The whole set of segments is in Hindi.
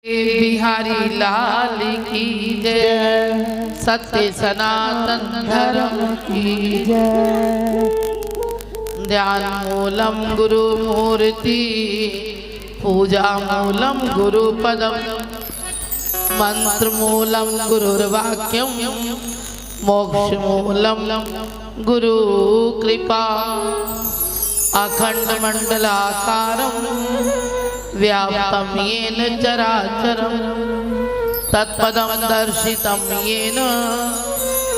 बिहारी लाल की जय, सत्य सनातन धर्म की जय। ध्यान मूलम गुरु मूर्ति, पूजा मूलम गुरु पदम, मंत्र मूलम गुरुर्वाक्यम, मोक्ष मूलम गुरु कृपा। अखंड मंडलाकारं व्याप्तं येन चराचरं, तत्पदं दर्शितं येन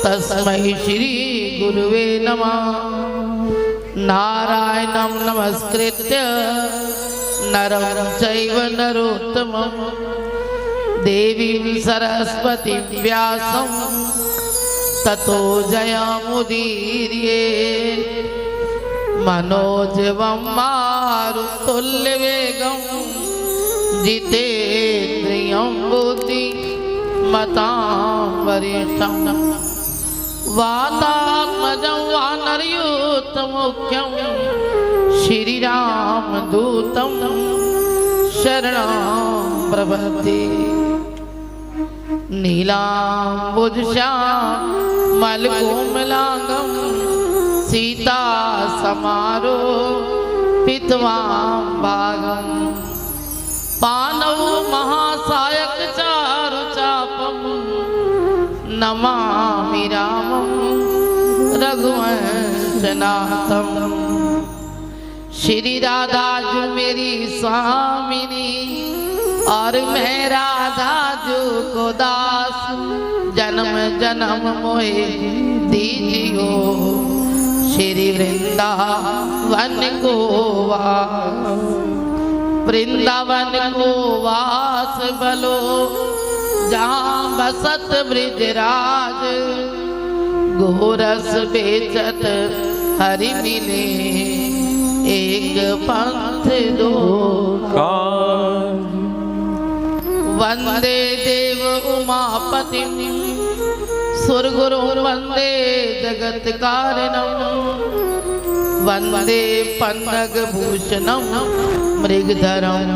तस्मै श्री गुरुवे नमः। नारायणं नमस्कृत्य नरं चैव नरोत्तमं, देवीं सरस्वतीं व्यासं ततो जयमुदीरयेत्। मनोजवं मारुतुल्यवेगं, जितेन्द्रियं बुद्धिमतां वरिष्ठं। वातात्मजं वानरयूथमुख्यं, श्रीरामदूतं शरणं प्रपद्ये। नीलाम्बुजश्यामलकोमलांगं, सीता समारोपितवां पानौ महासायक चारुचापं, नमामि रामं रघुवंशनाथं। श्री राधा जो मेरी स्वामिनी, और मैं राधा जो को दास, जन्म जन्म मोहे दीजियो श्री वृंदावन को वास। वृंदावन को वास बलो, जहाँ बसत ब्रिजराज, गोरस बेचत हरि मिले, एक पंथ दो काज। वंदे देव उमापति, सुरगुरु वंदे जगत कारणं, वंदे पन्नग भूषणं मृगधरं,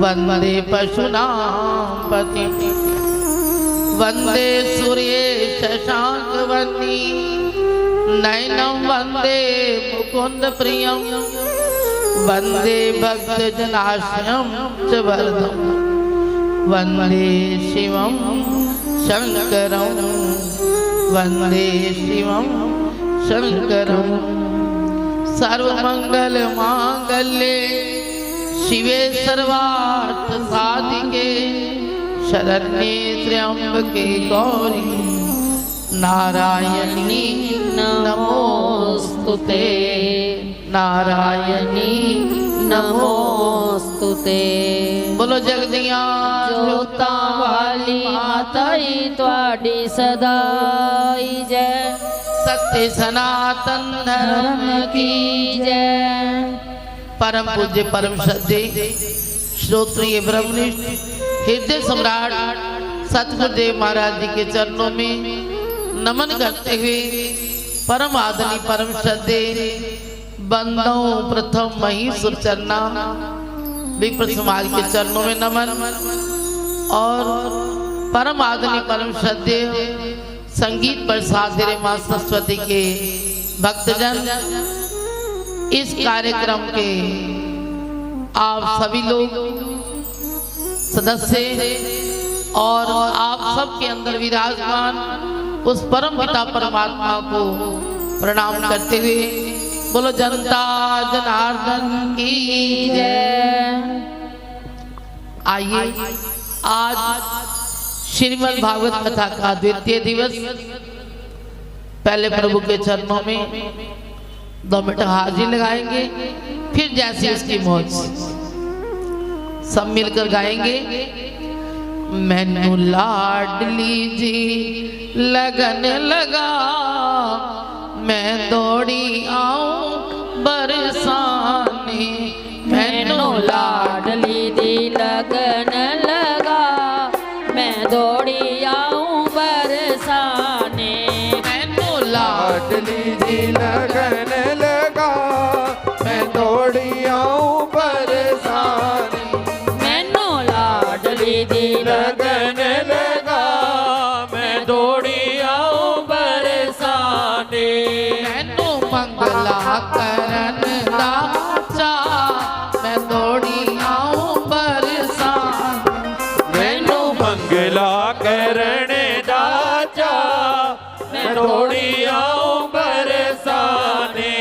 वंदे पशूनां पतिं, वंदे सूर्ये शशांक वन्नी नयनं, वंदे मुकुंद प्रियं, वंदे भक्त जनाश्रयं च वरदं, वंदे शिवं शंकरं, वंदे शिवं शंकरं। सर्वमंगल मांगल्ये शिवे सर्वार्थ साधिके, शरण्ये त्र्यंबके गौरी नारायणी नमोस्तुते, नारायणी नमोस्तुते। बोलो जगदिया जोता वाली माता त्वाडी सदाई जय, सत्य सनातन धर्म की जय। परम पूज्य परम श्रद्धे श्रोत्रिय ब्रह्मनिष्ठ हृदय सम्राट सतगुरुदेव महाराज जी के चरणों में नमन करते हुए, परम आदरणीय परम श्रद्धे बंदों प्रथम महीसुर चरना विप्र समाज के चरणों में नमन, और परम आदरणीय परम श्रद्धे संगीत प्रसाद माँ सरस्वती के भक्तजन, इस कार्यक्रम के आप सभी लोग सदस्य और आप सब के अंदर विराजमान उस परम पिता परमात्मा को प्रणाम करते हुए, बोलो जनता जनार्दन की जय। आइए आज श्रीमद् भागवत कथा का द्वितीय दिवस, पहले प्रभु के चरणों में 2 मिनट हाजिरी लगाएंगे, फिर जैसे उसकी मौज सब मिलकर गाएंगे। मैनू लाडली जी लगन लगा, मैं दौड़ी आऊं बरसाने। मैनू लाडली दी लगन लगा, मैं दौड़ी आऊं बरसाने। मैनू लाडली जी लगन लगा, मैं दौड़ी आऊं बरसाने। मैनू लाडली ਲਾਡਲੀ ਦੀ लगन लगा मैं दौड़ी आऊं बरसाने मैनू मंगला करन दा चाह मैं दौड़ी आऊं बरसाने मैनू मंगला करने दा चाह मैं दौड़ी आऊं बरसाने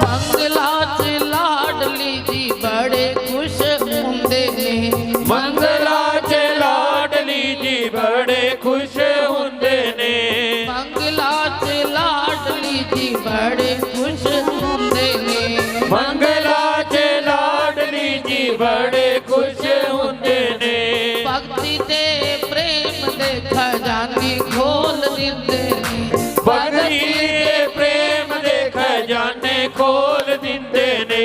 मंगला च लाडली जी बड़े खुश हुंदे ने मंगला च लाडली जी बड़े खुश हुंदे ने मंगला च लाडली जी बड़े खुश हुंदे ने मंगला च लाडली जी बड़े खुश हुंदे ने भक्ति दे प्रेम दे खजाने खोल दिंदे ने भगती दे प्रेम दे खजाने खोल दिंदे ने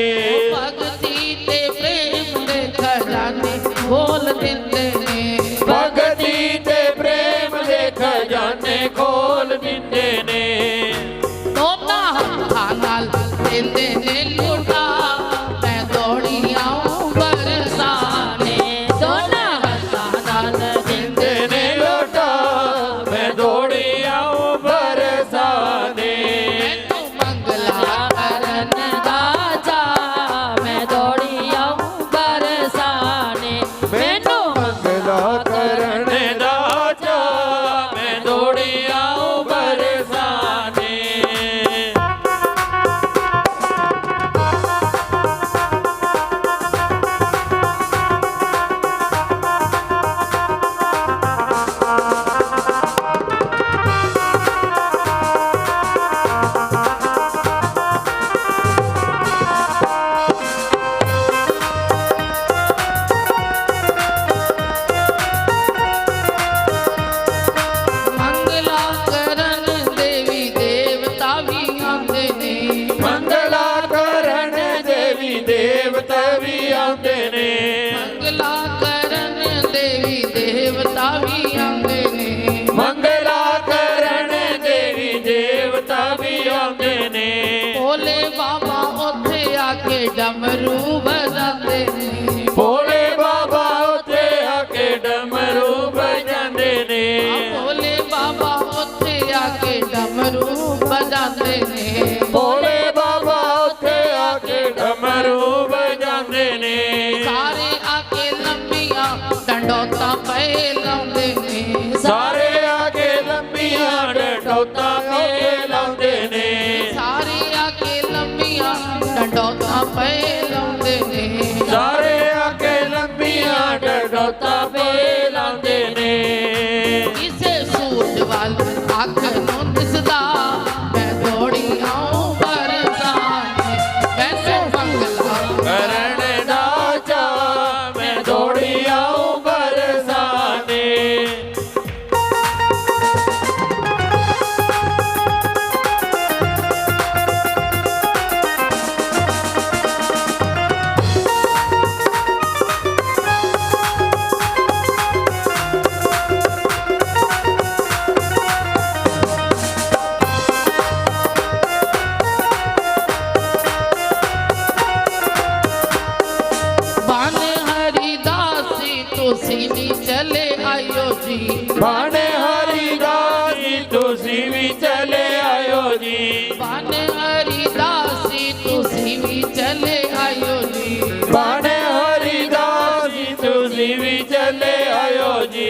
भक्ति दे प्रेम दे खजाने खोल दिंदे ने भगती दे प्रेम दे खजाने खोल दिंदे ने दोना हत्थां नाल दिंदे ने लुटा मैं दौड़ी आऊं बरसाने दोना हत्थां नाल दिंदे दिंदे ने लोटा मैं दौड़ी आऊं बरसाने मैनू मंगला करन दा चाह मैं दौड़ी आऊं बरसाने मैनू मंगला करने दा चाह मैं दौड़ी आऊं बरसाने मंगला करन देवी देवता भी आंदे ने मंगला करन देवी देवता भी आंदे ने मंगला करन देवी देवता भी आंदे ने मंगला करन देवी देवता भी आंदे ने भोले बाबा उत्थे आके डमरू बजाते ने भोले बाबा उत्थे आके डमरू बजांदे ने भोले बाबा उत्थे आके डमरू बजाते ने भोले बाबा उत्थे आके डमरू बजांदे ने सारे आके लंबियां डंडोता पे लाउंदे ने सारे आके लंबियां डंडोता पे लाउंदे ने सारे आके लंबियां डंडोता पे लाउंदे ने सारे आके लंबियां डंडोता पे लाउंदे ने ਕਿਸੇ ਸੂਰਜ ਵੱਲ ਅੱਖ ਨੂੰ ਦਿਸਦਾ ਮੈਂ ਦੌੜੀ ਆऊं ਬਰਸਾਨੇ ਵੈਸੇ ਮੰਗਲਾ ਕਰਨ ਦਾ ਚਾਅ ਮੈਂ ਦੌੜੀ ਆऊं ਬਰਸਾਨੇ ਬਨ ਹਰੀਦਾਸੀ ਤੁਸੀਂ ਵੀ ਚਲੇ ਆਇਓ ਜੀ ਬਾਣੇ ਹਰੀਦਾਸੀ ਤੁਸੀਂ ਵੀ ਚਲੇ ਆਇਓ ਜੀ ਬਨ ਹਰੀਦਾਸੀ ਤੁਸੀਂ ਵੀ ਚਲੇ ਆਇਓ ਜੀ ਬਾਣੇ ਹਰੀਦਾਸੀ ਤੁਸੀਂ ਵੀ ਚਲੇ ਆਇਓ ਜੀ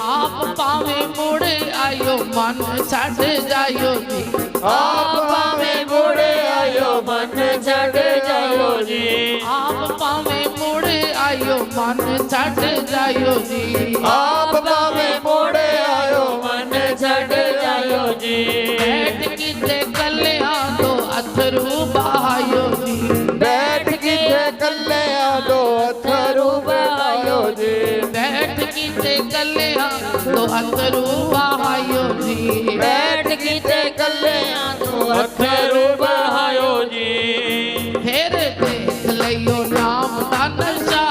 ਆਪ ਭਾਵੇਂ ਮੁੜ ਆਇਓ ਮਨ ਛੱਡ ਜਾਇਓ ਜੀ ਆਪ ਭਾਵੇਂ ਮੁੜੇ ਆਇਓ ਮਨ ਛੱਡ ਜਾਇਓ ਜੀ ਆਪ ਭਾਵੇਂ ਮੁੜ ਆਇਓ ਮਨ ਛੱਡ ਜਾਇਓ ਜੀ ਆਪ ਭਾਵੇਂ ਮੁੜੇ ਆਇਓ ਮਨ ਛੱਡ ਜਾਇਓ ਜੀ ਬੈਠ ਕਿਤੇ ਕੱਲਿਆਂ ਤੋਂ ਅਥਰੂ ਬਹਾਇਓ ਜੀ ਬੈਠ ਕਿਤੇ ਕੱਲਿਆਂ ਦੋ ਅਥਰੂ ਬਹਾਇਓ ਜੀ ਬੈਠ ਕਿਤੇ ਕੱਲਿਆਂ तो अथरू बहायो जी बैठ कीते कलियां तू अथरू बहायो जी फिर देख लियो नाम दा नशा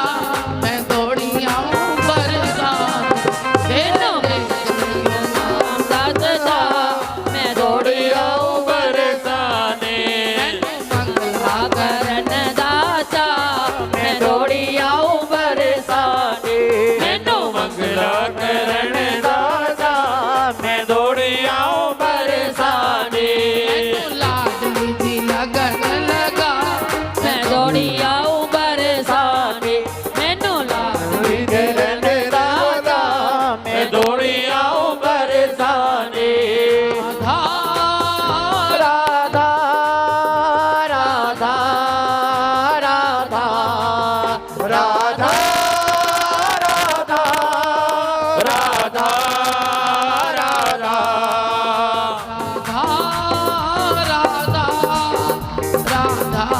मैं दौड़ी आऊं बरसात फिर देख लियो नाम दा नशा मैं दौड़ी आऊं बरसाने मंगला करन दाता मैं दौड़ी आऊं बरसाने मैनू मंगला करण दाता मैं दौड़ी आऊं बरसाने लाडली जी लगन लगा मैं दौड़ी आऊं बरसाने मैनू लाडली करण दाता मैं दौड़ी आऊं बरसाने राधा राधा राधा राधा राधा राधा राधा राधा राधा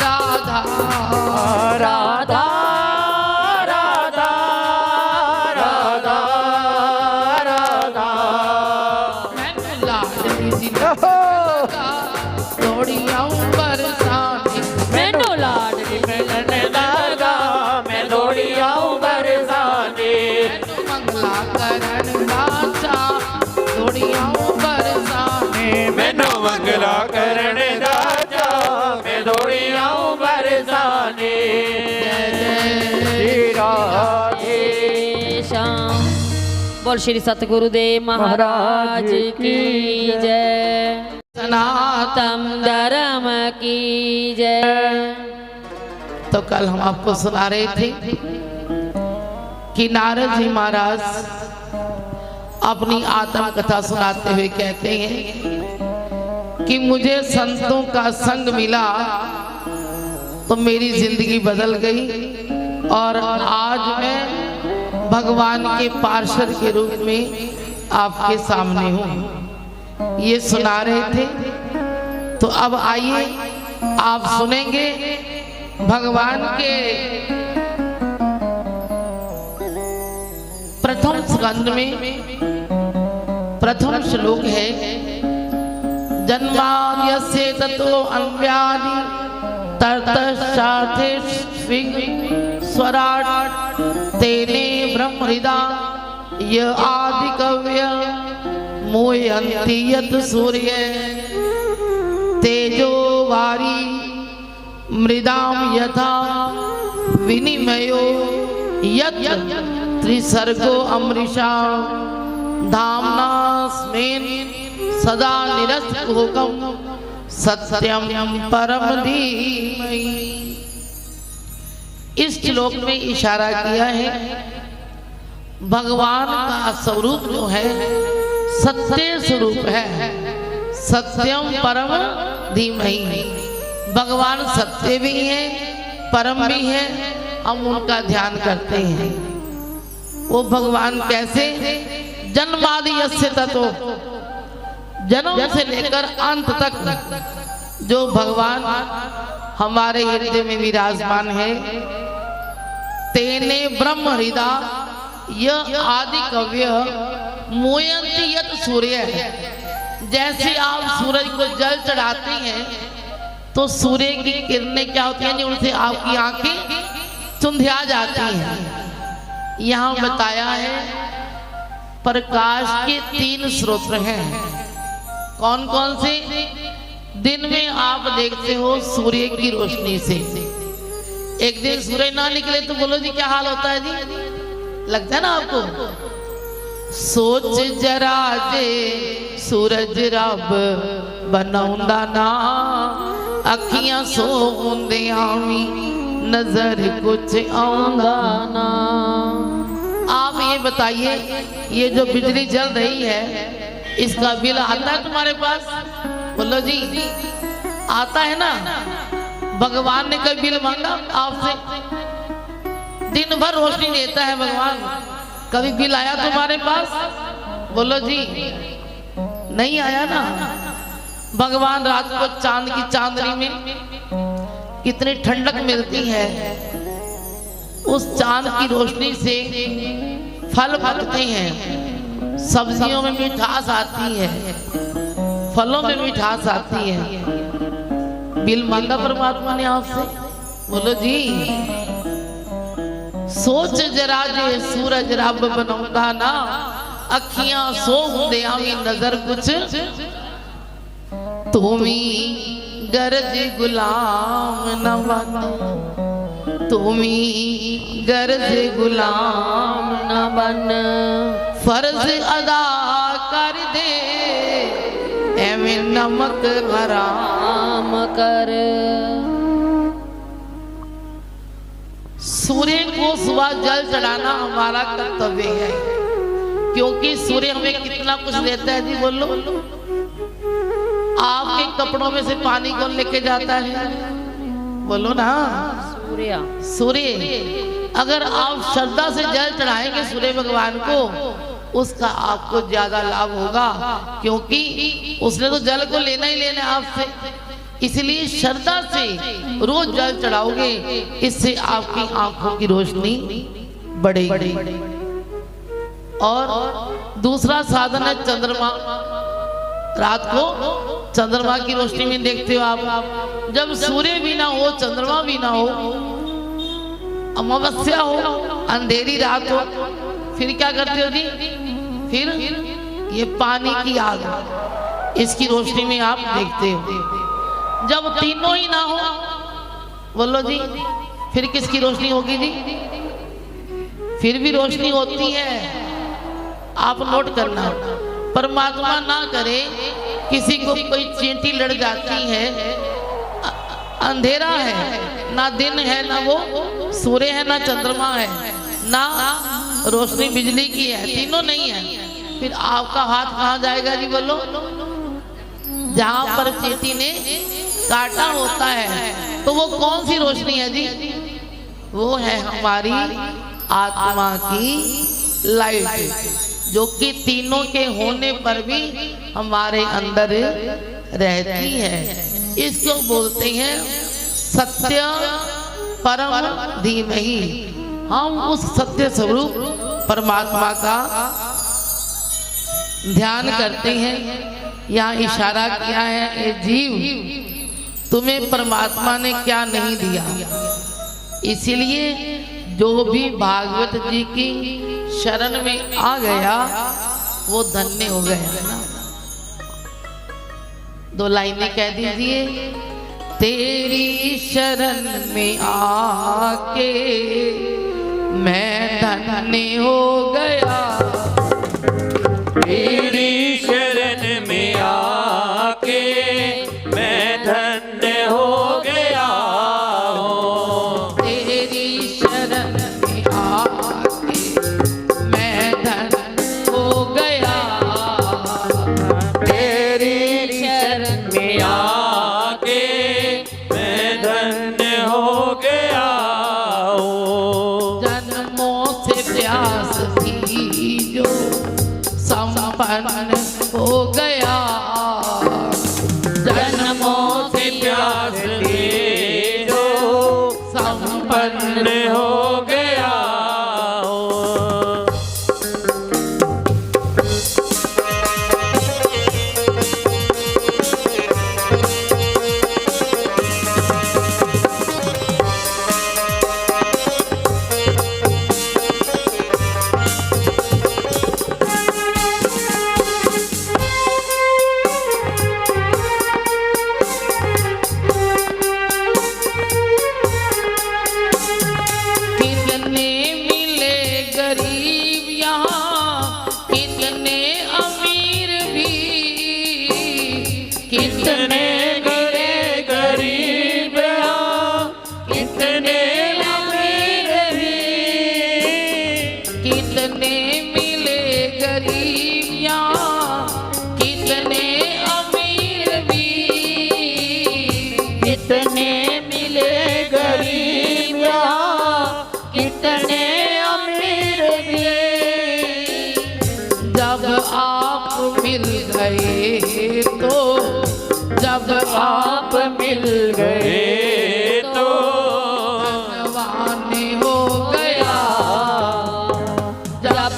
राधा राधा राधा राधा राधा मैनू लाडली जी लगा दौड़ी आऊं बरसाने मैनू लाडली मिलन लगा मैं दौड़ी आऊं बरसाने मैनू मंगला करन दाता दौड़ी आऊं बरसाने मैनू मंगला करण राजा मैं दौड़ी आऊं बरसाने श्री राधे श्याम बोल श्री सतगुरु देव महाराज की जय सनातन तम धर्म की जय। तो कल हम आपको सुना रहे थे कि नारद जी महाराज अपनी आत्म कथा सुनाते हुए कहते हैं कि मुझे संतों का संग मिला तो मेरी जिंदगी बदल गई और आज मैं भगवान के पार्षद के रूप में आपके सामने हूँ। ये सुना रहे थे। तो अब आइए आप सुनेंगे भगवान के प्रथम स्कंद में प्रथम श्लोक है जन्माद्यस्य ततो अन्व्यानि ततश्चार्थे स्वराट् तेने ब्रह्महृदा य आदिकव्य मोयन्ति यत् सूर्य तेजो वारी मृदाम यथा विनिमयो यत् त्रिसर्गो अमृषा धाम्ना स्मेन सदा निरस्तकुहकं सत्यम परम धीमहि। इस श्लोक में इशारा किया है भगवान का स्वरूप जो है सत्य स्वरूप है, सत्यम परम धीमहि। भगवान सत्य भी है परम भी है। हम उनका ध्यान करते हैं। वो भगवान कैसे जन्मादि यस्य ततो जन्म से लेकर अंत तक जो भगवान हमारे हृदय में विराजमान है तेने ब्रह्म हृदय यह आदि कव्य मोयंती यत सूर्य है। जैसे आप सूरज को जल चढ़ाते हैं तो सूर्य की किरणें क्या होती हैं उनसे आपकी आंखें चुंधिया जाती हैं। यहाँ बताया है प्रकाश के 3 स्रोत हैं। कौन कौन से? दिन में आप देखते हो सूर्य की रोशनी से। एक दिन सूर्य ना निकले तो बोलो जी क्या हाल होता है जी? लगता है ना आपको? सोच जरा जे सूरज रब बनाउंदा ना अखियां सोंदियां वी नजर कुछ आउंदा ना। आप ये बताइए ये जो बिजली जल रही है इसका बिल आता है तुम्हारे पास? बोलो जी आता है ना। भगवान ने कोई बिल मांगा आपसे? दिन भर रोशनी देता है भगवान, कभी बिल आया तुम्हारे पास? बोलो जी नहीं आया ना। भगवान रात को चांद की चांदनी में कितनी ठंडक मिलती है, उस चांद की रोशनी से फल फलते हैं, सब्जियों में मिठास आती है, फलों में मिठास आती है। बिल मांगा परमात्मा ने आपसे, बोलो जी सोच जरा जे सूरज रब बनाउंदा ना, अखियां सो हुंदे आवी नजर कुछ, तुमी गरज गुलाम न बन, तुमी गरज गुलाम न बन, फर्ज अदा कर दे एवें नमक हराम कर। सूर्य को सुबह जल चढ़ाना हमारा कर्तव्य है, क्योंकि सूर्य हमें कितना कुछ देता है जी, बोलो। आपके कपड़ों में से पानी कौन लेके जाता है, बोलो ना। सूर्य। अगर आप श्रद्धा से जल चढ़ाएंगे सूर्य भगवान को, उसका आपको ज्यादा लाभ होगा, क्योंकि उसने तो जल को लेना ही लेना आपसे। इसलिए श्रद्धा से रोज जल चढ़ाओगे, इससे आपकी आंखों की रोशनी बढ़ेगी। और दूसरा साधन है चंद्रमा। रात को चंद्रमा की रोशनी में देखते हो आप, जब सूर्य भी ना हो, चंद्रमा भी ना हो, अमावस्या हो, अंधेरी रात हो, फिर क्या करते हो जी? फिर ये पानी की आग, इसकी रोशनी में आप देखते हो। जब तीनों ही ना हो, बोलो जी, फिर किसकी रोशनी होगी जी? फिर भी रोशनी होती है, आप नोट करना। परमात्मा ना करे किसी को कोई चींटी लड़ जाती है, अंधेरा है, ना दिन है, ना वो सूर्य है, ना चंद्रमा है, ना रोशनी बिजली की है, तीनों नहीं है, फिर आपका हाथ कहाँ जाएगा जी, बोलो? जहां पर चींटी ने काटा होता है, तो वो कौन सी रोशनी है जी? वो है हमारी आत्मा की लाइट, जो कि तीनों के होने पर भी हमारे अंदर रहती है। इसको बोलते हैं सत्य परम धीमहि। हम उस सत्य स्वरूप परमात्मा का ध्यान करते हैं। यहाँ इशारा किया है, ए जीव, तुम्हें परमात्मा ने क्या नहीं दिया। इसीलिए जो भी भागवत जी की शरण में आ गया वो धन्य हो गया ना। दो लाइनें कह दीजिए। तेरी शरण में आके मैं धन्य हो गया, तेरी शरण में आके मैं धन्य हो गया हूँ। तेरी शरण में आके मैं धन्य हो गया, तेरी शरण में आके मैं धन्य हो गया हूँ। जन्मों से प्यास थी जो संपन्न हो गया, जन्मों से प्यास थी जो संपन्न हो गया हूँ। कितने मिले गरीब यहाँ, कितने अमीर भी, कितने गए गरीब यहाँ, कितने अमीर भी, कितने मिले गरीब यहाँ, कितने अमीर भी, कितने मिले गरीब यहाँ, कितने अमीर भी। जब आप मिल गए तो, जब आप मिल गए तो धनवान हो गया, जब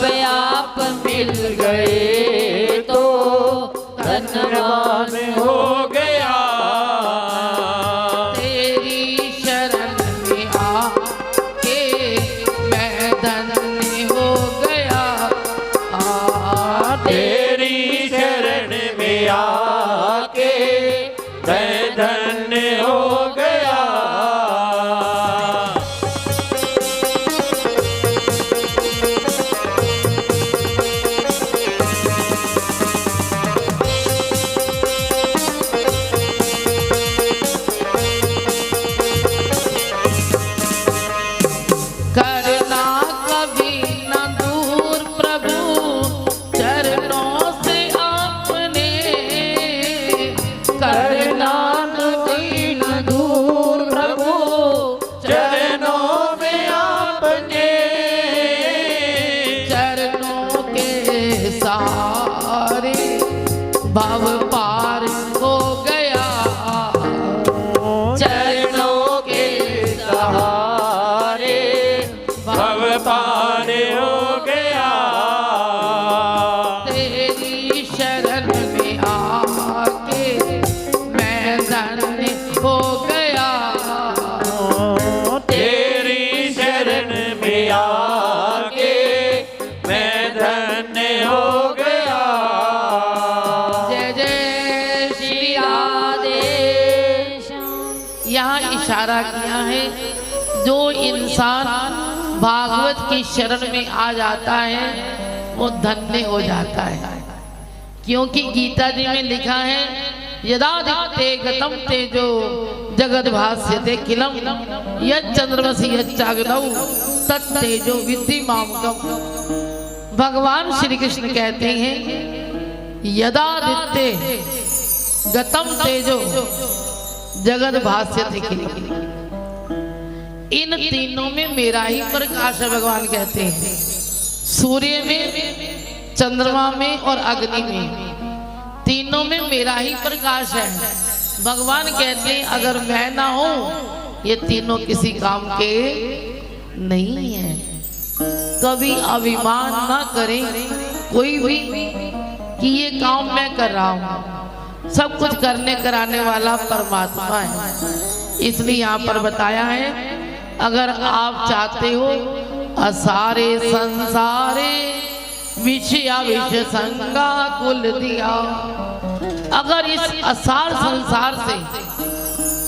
भव पार हो गया, चरणों के सहारे भव पार हो गया। तेरी शरण में आके मैं धन्य हो गया, तेरी शरण में आके मैं धन्य हो गया। जय जय श्री राधे। यहाँ इशारा किया है, जो इंसान भागवत की शरण में आ जाता है वो धन्य हो जाता है। क्योंकि गीता जी में लिखा है, यदा दित्ते गतम तेजो जगद भास्यते किलम यच्चंद्रमसि यच्चाग्नौ तत्तेजो विद्धि मामकम। भगवान श्री कृष्ण कहते हैं, यदा दित्ते गतम तेजो जगद भास्यते किलम। इन तीनों में मेरा ही प्रकाश है, भगवान कहते हैं। सूर्य में, चंद्रमा में और अग्नि में, तीनों में मेरा ही प्रकाश है। भगवान कहते हैं, अगर मैं ना हूं ये तीनों किसी काम के नहीं है। कभी अभिमान ना करें कोई भी कि ये काम मैं कर रहा हूं। सब कुछ करने कराने वाला परमात्मा है। इसलिए यहाँ पर बताया है, अगर आप चाहते हो असारे संसारे विषया विषय संगा कुल दिया, अगर इस असार संसार से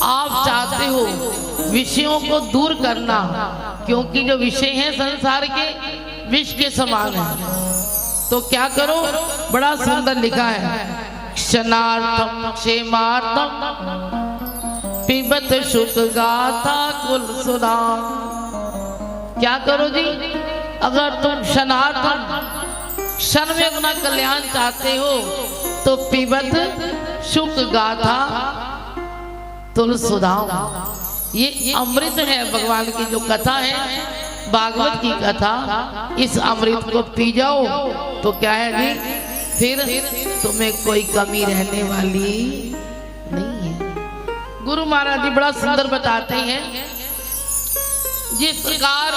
आप चाहते हो विषयों को दूर करना, क्योंकि जो विषय हैं संसार के विष के समान है, तो क्या करो, बड़ा सुंदर लिखा है, क्षणार्थम क्षेमार्थम पिबत सुख गाथा कुल सुधा। क्या करो जी, अगर तुम क्षणार्थम क्षण में अपना कल्याण चाहते हो तो पिबत सुख गाथा तुलसुधा। ये अमृत है, भगवान की जो कथा है, भागवत की कथा, इस अमृत को पी जाओ तो क्या है जी, फिर तुम्हें कोई कमी रहने वाली नहीं है। गुरु महाराज जी बड़ा सुंदर बताते हैं, जिस प्रकार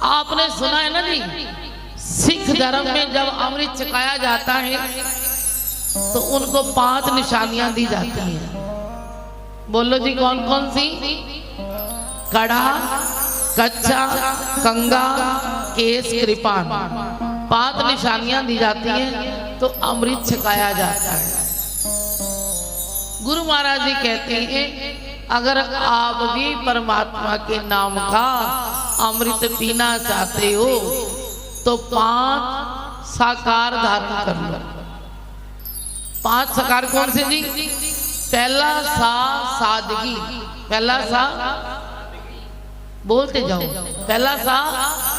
आपने सुना है ना जी, सिख धर्म में जब अमृत छकाया जाता है तो उनको 5 निशानियां दी जाती हैं। बोलो जी, कौन कौन सी? कड़ा, कच्चा, कंगा, केस, कृपान, 5 निशानियां दी जाती हैं तो अमृत छकाया जाता है। गुरु महाराज जी कहते हैं, अगर आप भी परमात्मा के नाम का अमृत पीना चाहते हो तो 5 साकार धारण कर लो। 5 साकार कौन से जी? पहला सा सादगी, पहला सा, बोलते जाओ, पहला सा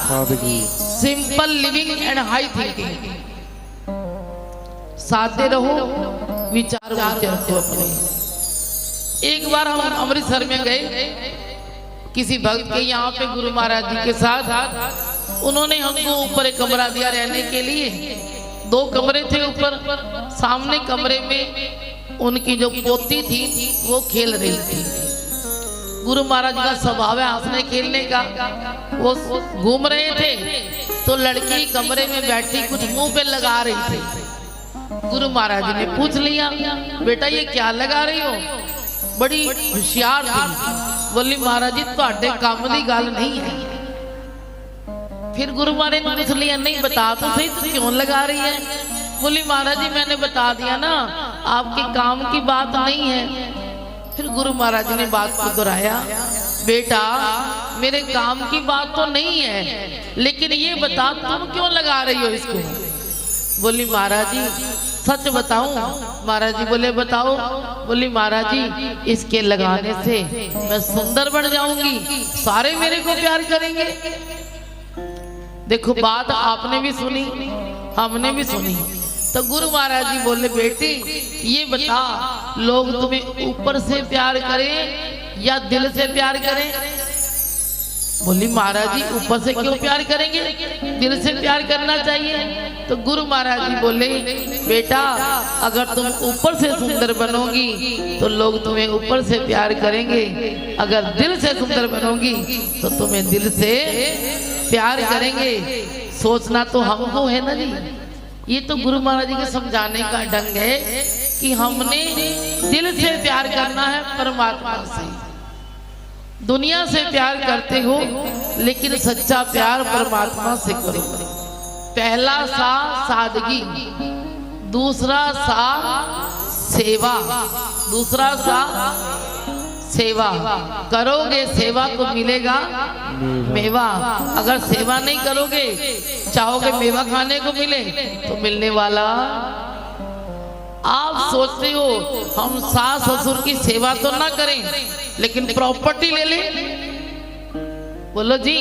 सादगी, simple living and high thinking. सादे रहो, विचार ऊंचे रखो अपने। एक बार हम अमृतसर में गए किसी भक्त के यहाँ पे, गुरु महाराज जी के साथ। उन्होंने हमको ऊपर एक कमरा दिया रहने के लिए। 2 कमरे थे ऊपर। सामने कमरे में उनकी जो पोती थी वो खेल रही थी। गुरु महाराज का स्वभाव है हंसने खेलने का। वो घूम रहे थे तो लड़की कमरे में बैठी कुछ मुंह पे लगा रही थी। गुरु महाराज जी ने पूछ लिया, बेटा ये क्या लगा रही हो? बड़ी होशियार थी। बोली, महाराज जी ਤੁਹਾਡੇ काम की गल नहीं है। फिर गुरु महाराज ने पूछ लिया, नहीं बता तो सही, तो क्यों लगा रही है? बोली, महाराज जी मैंने बता दिया ना, आपके काम की बात नहीं है। फिर गुरु महाराज जी ने बात को दोहराया, बेटा मेरे काम की बात तो नहीं है, लेकिन ये बता तुम क्यों लगा रही हो इसको? बोली, महाराज जी सच बताऊं? महाराज जी बोले, बताओ। बोली, महाराज जी इसके लगाने से मैं सुंदर बन जाऊंगी, सारे मेरे को प्यार करेंगे। देखो, बात आपने भी सुनी, हमने भी सुनी। तो गुरु महाराज जी बोले, बेटी ये बता, लोग तुम्हें ऊपर से प्यार करें या दिल से प्यार करें? बोली महाराज जी ऊपर से क्यों प्यार करेंगे, दिल से प्यार करना चाहिए। तो गुरु महाराज जी बोले बेटा अगर तुम ऊपर से सुंदर बनोगी तो लोग तुम्हें ऊपर से प्यार करेंगे, अगर दिल से सुंदर बनोगी तो तुम्हें दिल से प्यार करेंगे। सोचना तो हमको है ना जी। ये तो गुरु महाराज जी के समझाने का ढंग है कि हमने दिल से प्यार करना है परमात्मा से। दुनिया से प्यार करते हो लेकिन सच्चा प्यार परमात्मा से करो। पहला सा सादगी, दूसरा सा सेवा, दूसरा सा सेवा। करोगे सेवा तो मिलेगा मेवा, अगर सेवा नहीं करोगे चाहोगे मेवा खाने को मिले तो मिलने वाला। आप सोचते हो हम सास ससुर की सेवा तो ना करें लेकिन प्रॉपर्टी ले ले, बोलो जी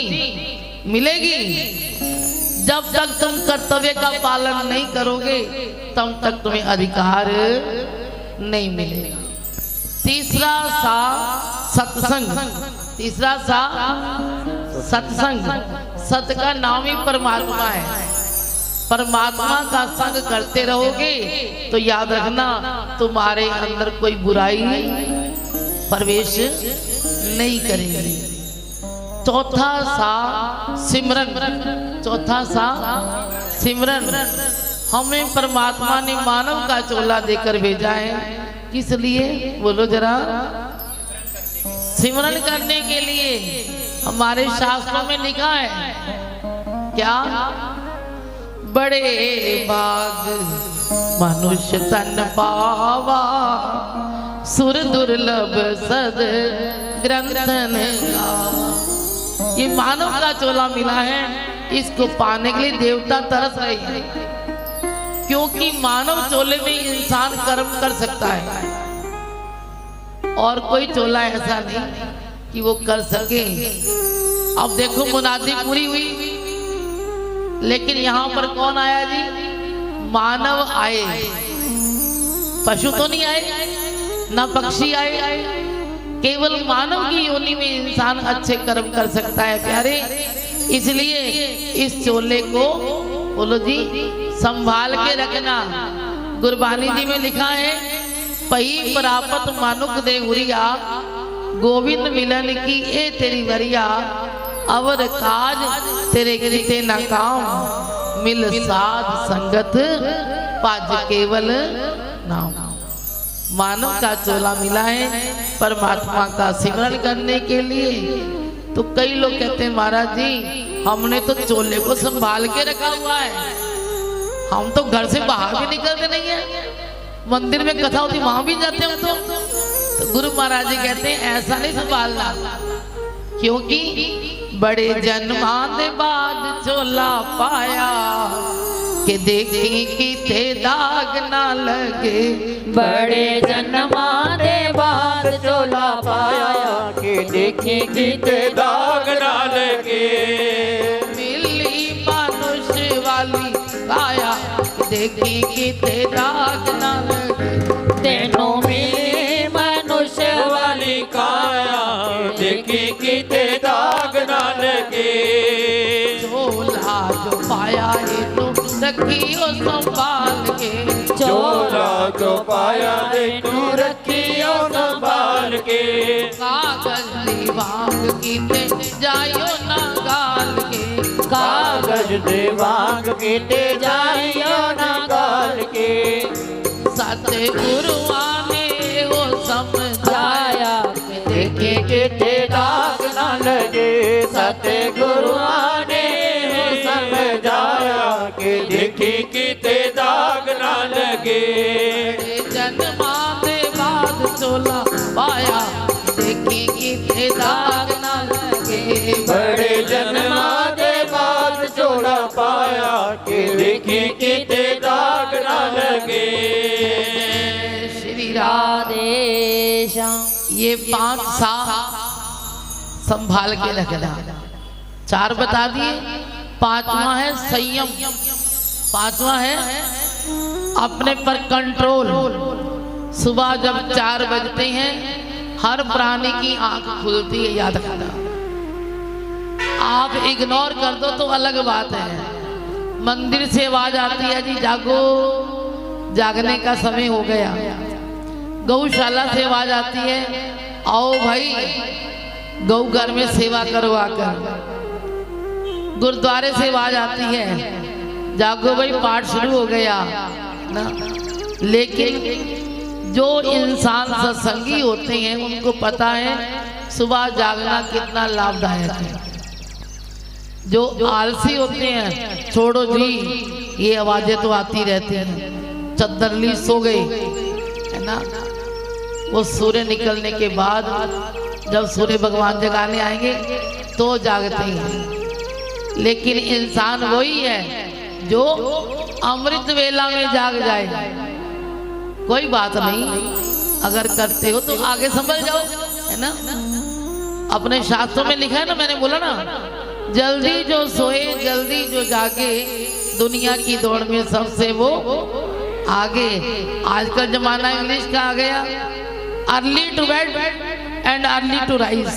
मिलेगी। जब तक तुम कर्तव्य का पालन नहीं करोगे तब तक तुम्हें अधिकार नहीं मिलेगा। तीसरा सा सत्संग, तीसरा सा सत्संग। सत का नाम ही परमात्मा है। परमात्मा का संग करते रहोगे तो याद रखना तुम्हारे अंदर कोई बुराई प्रवेश नहीं करेगी। चौथा सा सिमरन, चौथा सा सिमरन। हमें परमात्मा ने मानव का चोला देकर भेजा है, किस लिए बोलो जरा? सिमरन करने के लिए। हमारे शास्त्रों में लिखा है क्या? बड़े भाग मनुष्य तन पावा, सुर दुर्लभ सद ग्रंथन गावा। ये मानव का चोला मिला है, इसको पाने के लिए देवता तरस रहे हैं, क्योंकि मानव चोले में इंसान कर्म कर सकता है और कोई चोला ऐसा नहीं कि वो कर सके। अब देखो मुनादी पूरी हुई लेकिन यहाँ पर कौन आया जी? मानव आए, पशु तो नहीं आए, ना पक्षी आए, केवल मानव की योनि में इंसान अच्छे कर्म कर सकता है प्यारे। इसलिए इस चोले को बोलो जी संभाल के रखना। गुरबानी जी में लिखा है पही प्रापत मानुक दे उरिया, गोविंद मिलन की ए तेरी वरिया, अवर काज तेरे गिरते न काम, मिल साध संगत पाज केवल नाम। मानव का चोला मिला है परमात्मा का सिमरन करने के लिए। तो कई लोग कहते हैं महाराज जी हमने तो चोले को संभाल के रखा हुआ है, हम तो घर से बाहर भी निकलते नहीं है, मंदिर में कथा होती वहां भी जाते हैं। तो गुरु महाराज जी कहते हैं ऐसा नहीं संभालना, क्योंकि बड़े जन्मांदे बाद चोला पाया कि देखी कि थे दाग ना लगे। बड़े जन्मांदे बाद चोला पाया कि देखी कि थे दाग ना लगे। मिली मनुष्य वाली काया, देखी कि थे दाग ना लगे। तेनों में मनुष्य वाली काया, देखी कि थे दाग ना लगे। चोला जो पाया है तो रखियो संभाल के, चोला जो पाया है तू रखियो संभाल के। कागज दीवांग की ते जायो ना गाल के, कागज दीवांग की ते जायो ना गाल के। सतगुरु आने हो समझाया, देखे कि ते दाग ना लगे। सतगुरु ने समझाया कि देखी कि ते दाग ना लगे। जन्मांदे बाद चोला पाया, देखी कि ते दाग ना लगे। बड़े जन्मांदे बाद चोला पाया कि देखी कि ते दाग ना लगे। श्री राधे श्याम। ये 5 सा संभाल के रखना। 4 बता दिए, 5वां है संयम, 5वां है अपने पर कंट्रोल। सुबह जब 4 बजते हैं हर प्राणी की आंख खुलती है, याद रखना। आप इग्नोर कर दो तो अलग बात है। मंदिर से आवाज आती है जी जागो, जागने का समय हो गया। गौशाला से आवाज आती है आओ भाई गौ घर में सेवा करवा कर। गुरुद्वारे से आवाज आती है जागो भाई पाठ शुरू हो गया ना। लेकिन जो इंसान सत्संगी होते हैं उनको पता है सुबह जागना कितना लाभदायक है। जो आलसी होते हैं छोड़ो जी ये आवाजें तो आती रहती हैं, चद्दर ली सो गई है ना। वो सूर्य निकलने के बाद जब सूर्य भगवान जगाने आएंगे तो जागते हैं। लेकिन इंसान वही है जो अमृत वेला में जाग जाए। कोई बात नहीं, अगर करते हो तो आगे संभल जाओ, है ना। अपने शास्त्रों में लिखा है ना, मैंने बोला ना, जल्दी जो सोए जल्दी जो जागे, दुनिया की दौड़ में सबसे वो आगे। आजकल जमाना इंग्लिश का आ गया, early to bed and early to rise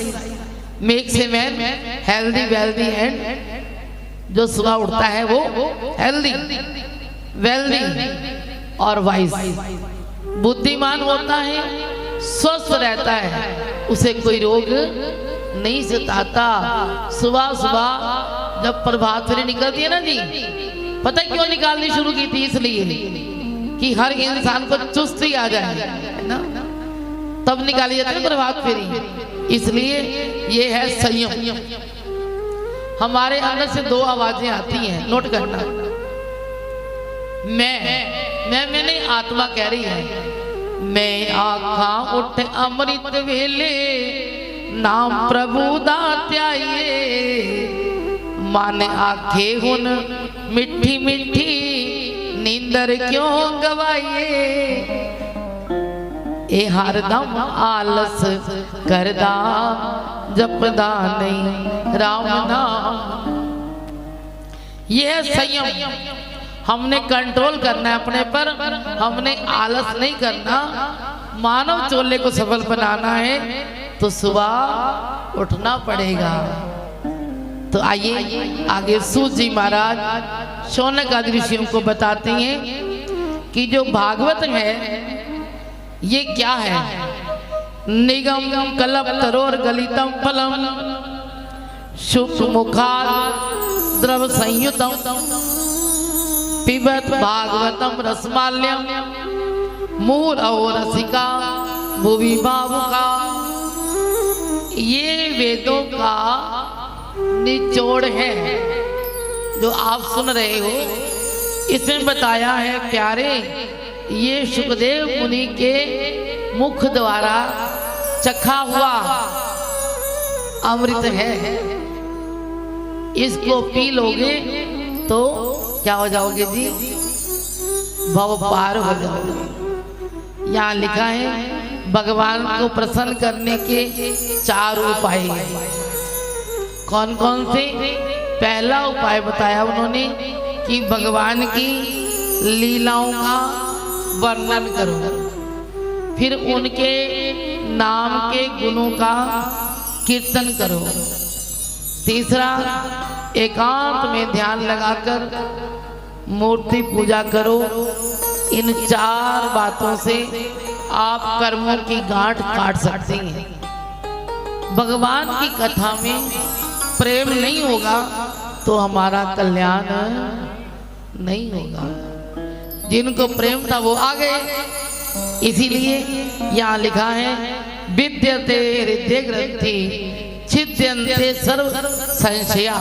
makes a man healthy wealthy and जो सुबह उठता है वो हेल्दी वेल्दी और वाइज बुद्धिमान होता है, स्वस्थ रहता है, उसे कोई रोग नहीं सताता। सुबह सुबह जब प्रभात फेरी निकलती है ना जी, पता है क्यों निकालनी शुरू की थी? इसलिए कि हर इंसान को चुस्ती आ जाए, है ना, तब निकाली जाती है प्रभात फेरी। इसलिए ये है संयम। हमारे अंदर से दो आवाजें आती हैं, नोट करना। मैंने आत्मा कह रही है मैं आखा उठ अमृत वेले नाम प्रभु दात्याये, माने आखे हुन मिठी मिठी नींदर क्यों गवाइए। ए हरदम आलस करदा जपदा नहीं राम नाम। यह संयम हमने कंट्रोल करना है अपने पर, हमने आलस नहीं करना। मानव चोले को सफल बनाना है तो सुबह उठना पड़ेगा। तो आइए आगे सूत जी महाराज शौनक आदि ऋषियों को बताते हैं कि जो भागवत है ये क्या है। निगम कलप तरोर गलितम फलम शुक मुखार द्रव संयुतम पिबत भागवतम रसमाल्यम मूल और रसिका भुवि भावुका। ये वेदों का निचोड़ है जो आप सुन रहे हो। इसमें बताया है प्यारे, ये सुखदेव मुनि के मुख द्वारा चखा हुआ अमृत है। इसको पी लोगे तो क्या हो जाओगे जी? भव पार हो जाओगे। यहाँ लिखा है भगवान को प्रसन्न करने के 4 उपाय। कौन कौन से? पहला उपाय बताया उन्होंने कि भगवान की लीलाओं का वर्णन करो, फिर उनके नाम के गुणों का कीर्तन करो। तीसरा, एकांत में ध्यान लगाकर मूर्ति पूजा करो। इन 4 बातों से आप कर्मों की गांठ काट सकते हैं। भगवान की कथा में प्रेम नहीं होगा तो हमारा कल्याण नहीं होगा। जिनको प्रेम था वो आ गए। इसीलिए यहाँ लिखा है विद्यते हृदय ग्रंथि छिद्यन्ते सर्व संशया।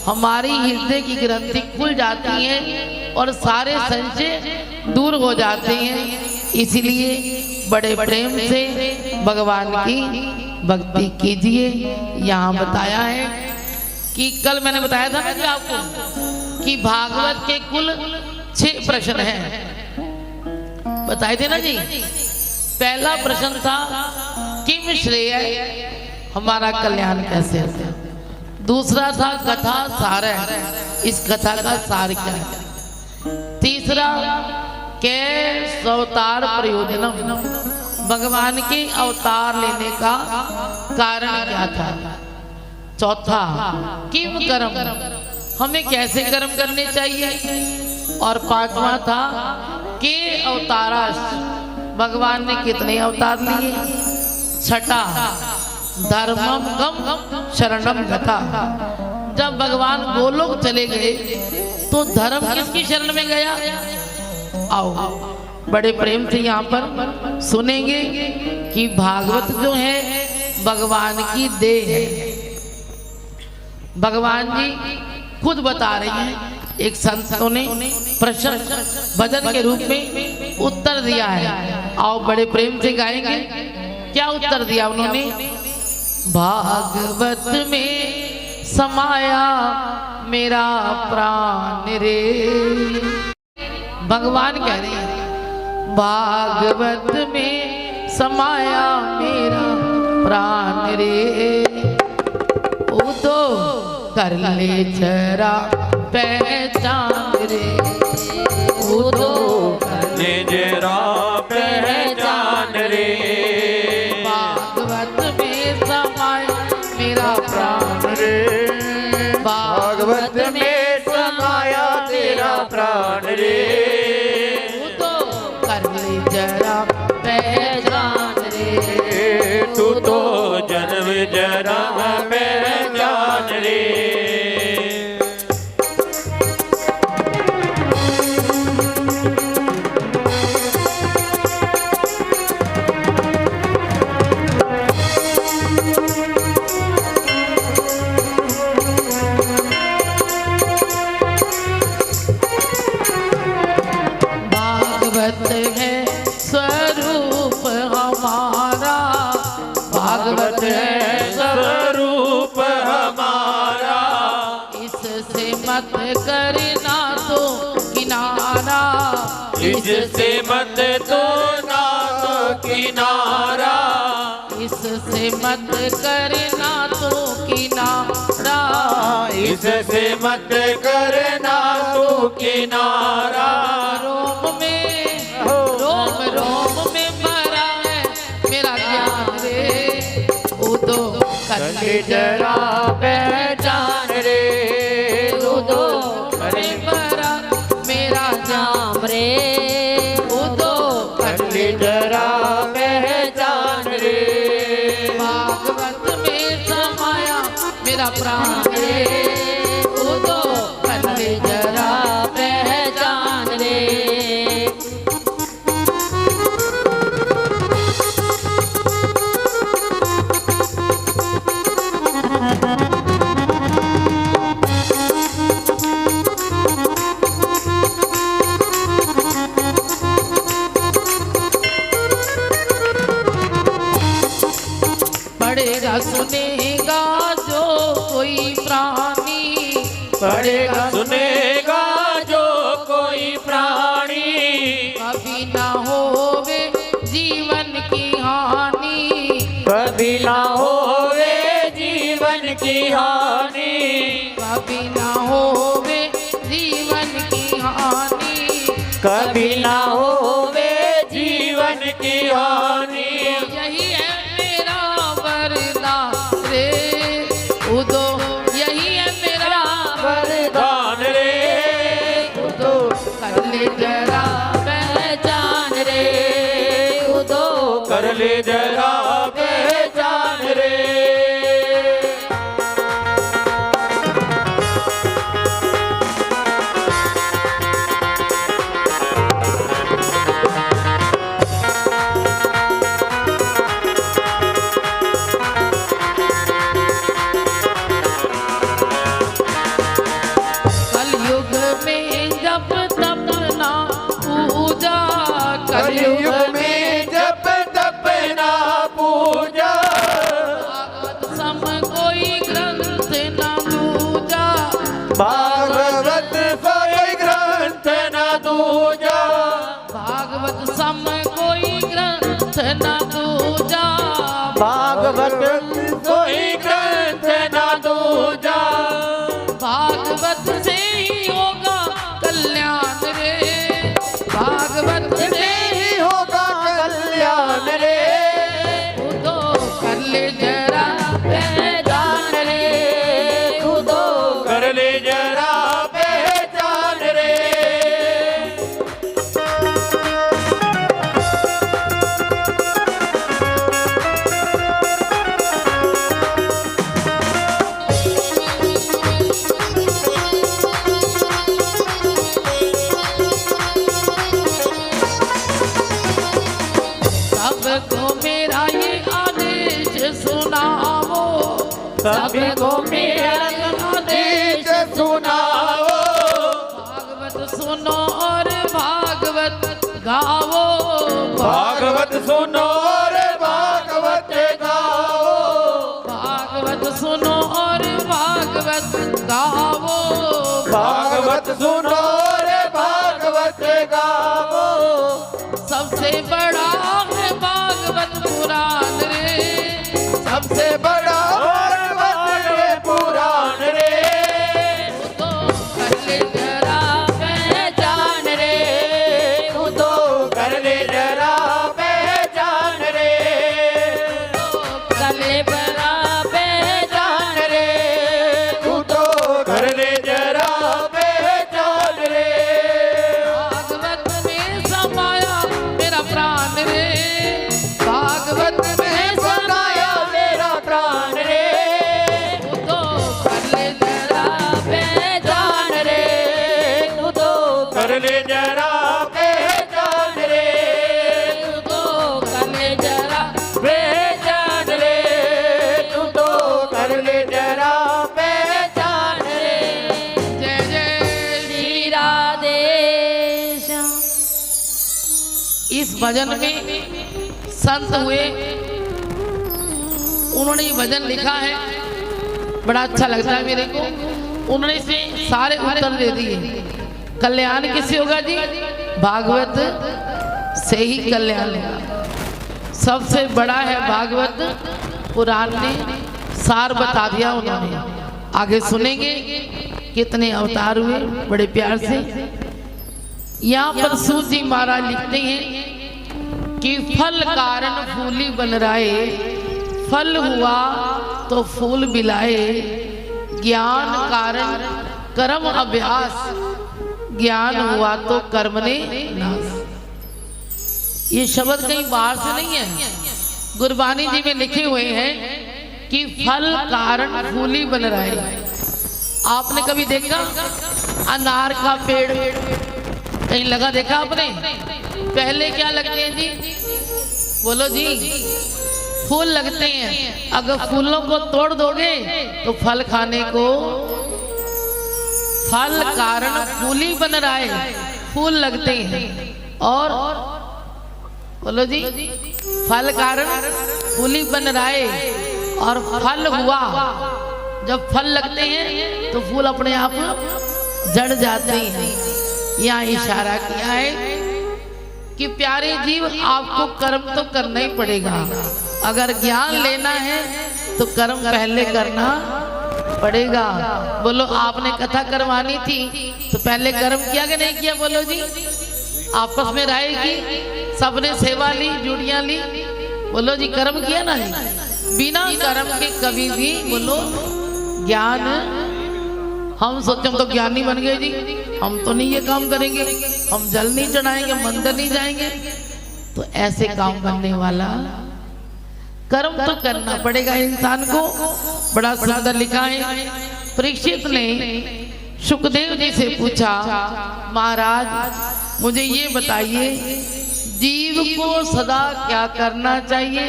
हमारी हृदय की ग्रंथि खुल जाती है और सारे संशय दूर हो जाते हैं। इसलिए बड़े प्रेम से भगवान की भक्ति कीजिए। यहाँ बताया है कि कल मैंने बताया था ना आपको कि भागवत के कुल 6 प्रश्न हैं, बताए थे ना जी। पहला प्रश्न था किम श्रेय, हमारा कल्याण कैसे होता है। दूसरा था कथा सार, इस कथा का सार क्या है। तीसरा के अवतार प्रयोजनम, भगवान के अवतार लेने का कारण क्या था। चौथा किम कर्म, हमें कैसे कर्म करने चाहिए। और पांचवा था के अवताराश, भगवान ने कितने अवतार लिए। छठा धर्मम गम शरणम गता, जब भगवान गोलोक चले गए तो धर्म किसकी शरण में गया। आओ बड़े प्रेम से यहाँ पर सुनेंगे कि भागवत जो है भगवान की देह है। भगवान जी खुद बता रही हैं। एक संतों ने प्रश्न भजन के रूप में उत्तर दिया है। आओ बड़े प्रेम से गाएंगे। क्या उत्तर दिया उन्होंने। भागवत में समाया मेरा प्राण रे, भगवान कह रहे हैं भागवत में समाया मेरा प्राण रे, तो कर ले जरा पहचान रे, तो कर ले जरा पहचान रे। भागवत में समाया मेरा प्राण रे, भागवत में समाया तेरा प्राण रे, तो कर ले जरा पहचान रे, तू तो जन्म जरा पहचान रे। भागवत है स्वरूप हमारा, भागवत है स्वरूप हमारा, इससे मत करना तो किनारा, इससे मत तो ना तो किनारा, इससे मत करना तो किनारा, इससे मत करना तो किनारा। रोम में भरा है मेरा ज्ञान रे, वो तो कर ले जरा पहचान रे, तू तो में भरा मेरा जाम रे, वो तो कर ले जरा पहचान रे। भागवत में समाया मेरा प्राण रे, वो तो कर ले जरा पहचान रे। पढ़ेगा सुनेगा जो कोई प्राणी, पढ़ेगा सुनेगा जो कोई प्राणी, कभी ना होवे जीवन की हानि, कभी ना होवे जीवन की हानि, कभी ना होवे जीवन की हानि, कभी ना होवे जीवन की हानि। यही है मेरा वरदान रे, उदो यही है मेरा वरदान रे, उदो कर ले जरा पहचान रे, उदो कर ले जरा पहचान रे। कलयुग में जब तप ना पूजा, कलयुग में जब तप ना पूजा, भागवत सम कोई ग्रंथ ना दूजा, भागवत कोई ग्रंथ ना दूजा, भागवत सम कोई ग्रंथ ना दूजा, भागवत कोई ग्रंथ ना दूजा, भागवत से ही होगा कल्याण रे, भागवत से ही होगा कल्याण रे, तो कर ले जरा पहचान रे, सबको मेरा ये आदेश सुनाओ, सबको मेरा आदेश सुनाओ। भागवत सुनो और भागवत गाओ, भागवत सुनो और भागवत गाओ। भागवत सुनो और भागवत गाओ, भागवत सुनो और भागवत गाओ। सबसे बड़ा है भागवत पुराण रे, सबसे बड़ा और भागवत पुराण रे। तो कर ले जरा पहचान रे, तू तो कर ले जरा पहचान रे। कले बरा पहचान रे, तू तो कर ले जरा पहचान रे। भागवत में समाया मेरा प्राण रे, भागवत में समाया मेरा प्राण रे। तो कर ले जरा पहचान रे, तू तो कर ले जरा पहचान रे। तो कले जरा पहचान रे। तू तो कर ले जरा पहचान रे। जय जय श्री राधे श्याम। इस भजन में संत हुए, उन्होंने ये भजन लिखा है, बड़ा अच्छा लगता है मेरे को। उन्होंने इसमें सारे उत्तर दे दिए। कल्याण किससे होगा जी? भागवत से ही कल्याण होगा। सबसे बड़ा है भागवत पुराण ने सार बता दिया उन्होंने। आगे सुनेंगे कितने अवतार हुए, बड़े प्यार से। यहाँ पर सूत जी महाराज लिखते हैं कि फल कारण फूली बन राए, फल हुआ तो फूल बिलाए, ज्ञान कारण कर्म अभ्यास, ज्ञान हुआ तो कर्म ने नाश। ये शब्द कहीं बाहर से नहीं है, गुरबानी जी में लिखे हुए हैं कि फल कारण फूली बन रहे। आपने कभी देखा अनार का पेड़ कहीं लगा देखा आपने? पहले क्या लगते हैं जी? बोलो जी, फूल लगते हैं। अगर फूलों को तोड़ दोगे तो फल खाने को, फल कारण फूली बन रहा है, फूल लगते हैं। और बोलो जी, फल कारण फूली बन रहा है और फल हुआ। जब फल लगते हैं तो फूल अपने आप जड़ जाते हैं। यहाँ इशारा किया है कि प्यारे जीव, आपको कर्म तो करना ही पड़ेगा। अगर ज्ञान लेना है तो कर्म पहले करना पड़ेगा। बोलो, आपने कथा करवानी थी तो पहले कर्म किया कि नहीं किया? बोलो जी, आपस में राय की, सबने सेवा ली, ड्यूटियां ली। बोलो जी, कर्म किया ना? बिना कर्म के कभी भी बोलो ज्ञान, हम सोचे हम तो ज्ञानी बन गए जी, हम तो नहीं ये काम करेंगे, हम जल नहीं चढ़ाएंगे, मंदिर नहीं जाएंगे। तो ऐसे काम करने वाला, कर्म तो करना पड़ेगा इंसान को। बड़ा सुंदर लिखा है। परीक्षित ने सुखदेव जी से पूछा, महाराज मुझे ये बताइए, जीव को सदा क्या करना चाहिए,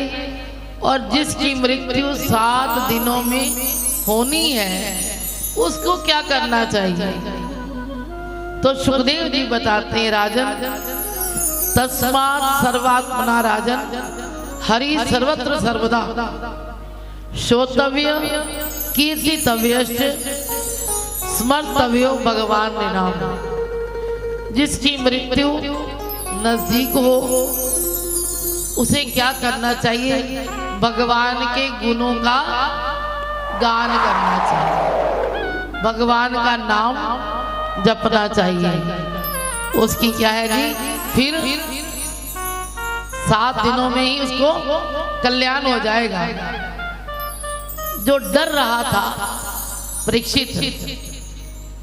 और जिसकी मृत्यु 7 दिनों में होनी है उसको क्या करना चाहिए? तो सुखदेव जी बताते हैं, राजन तस्मात् सर्वात्मना राजन हरि सर्वत्र सर्वदा श्रोतव्य कीर्तितव्यश्च स्मर्तव्यो भगवान ने नाम। जिसकी मृत्यु नजदीक हो उसे क्या करना चाहिए? भगवान के गुणों का गान करना चाहिए, भगवान का नाम जपना चाहिए। उसकी क्या है जी? फिर 7 दिनों में ही उसको कल्याण हो जाएगा। जो डर रहा था परीक्षित,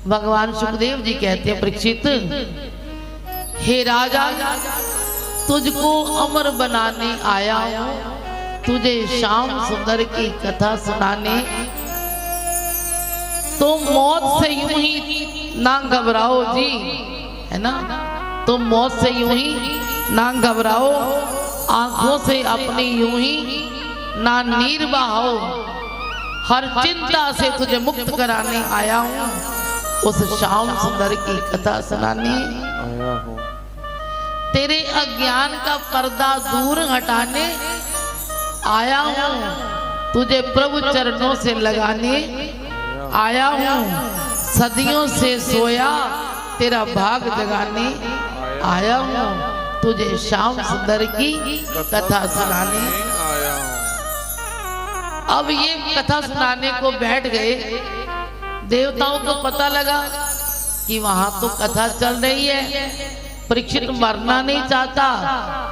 भगवान सुखदेव जी कहते हैं, परीक्षित हे राजा, तुझको अमर बनाने आया हूं, तुझे श्याम सुंदर की कथा सुनाने। तो मौत से यूं ही ना घबराओ जी, है ना? तो मौत से यूं ही ना घबराओ, आंखों से अपनी यूं ही ना नीर बहाओ, हर चिंता से तुझे मुक्त कराने आया हूँ, उस श्याम सुंदर की कथा सुनाने आया हूँ। तेरे अज्ञान का पर्दा दूर हटाने आया हूँ, तुझे प्रभु चरणों से लगाने आया हूँ, सदियों से सोया तेरा भाग जगाने आया हूँ, तुझे श्याम सुंदर की कथा सुनाने आया हूँ। अब ये कथा सुनाने को बैठ गए। देवताओं को पता लगा कि वहां तो कथा चल रही है, परीक्षित मरना नहीं चाहता,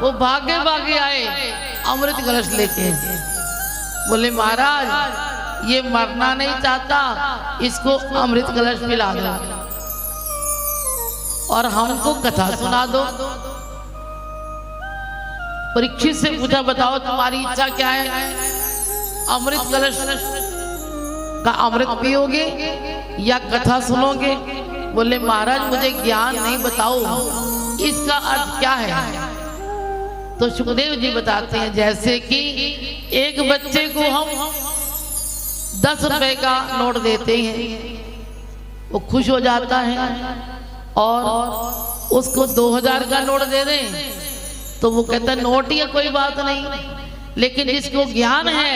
वो भागे भागे आए अमृत कलश लेके। बोले महाराज ये मरना नहीं चाहता, इसको अमृत कलश पिला दो और हमको कथा सुना दो। परीक्षित से पूछा बताओ तुम्हारी इच्छा क्या है? अमृत कलश का अमृत पियोगे या कथा सुनोगे? बोले महाराज मुझे ज्ञान नहीं, बताओ इसका अर्थ क्या है? तो सुखदेव जी बताते हैं जैसे कि एक बच्चे को हम 10 रुपए का नोट देते हैं, वो खुश हो जाता है, और उसको 2000 का नोट दे दें तो वो कहता है नोट ही कोई बात नहीं, लेकिन जिसको ज्ञान है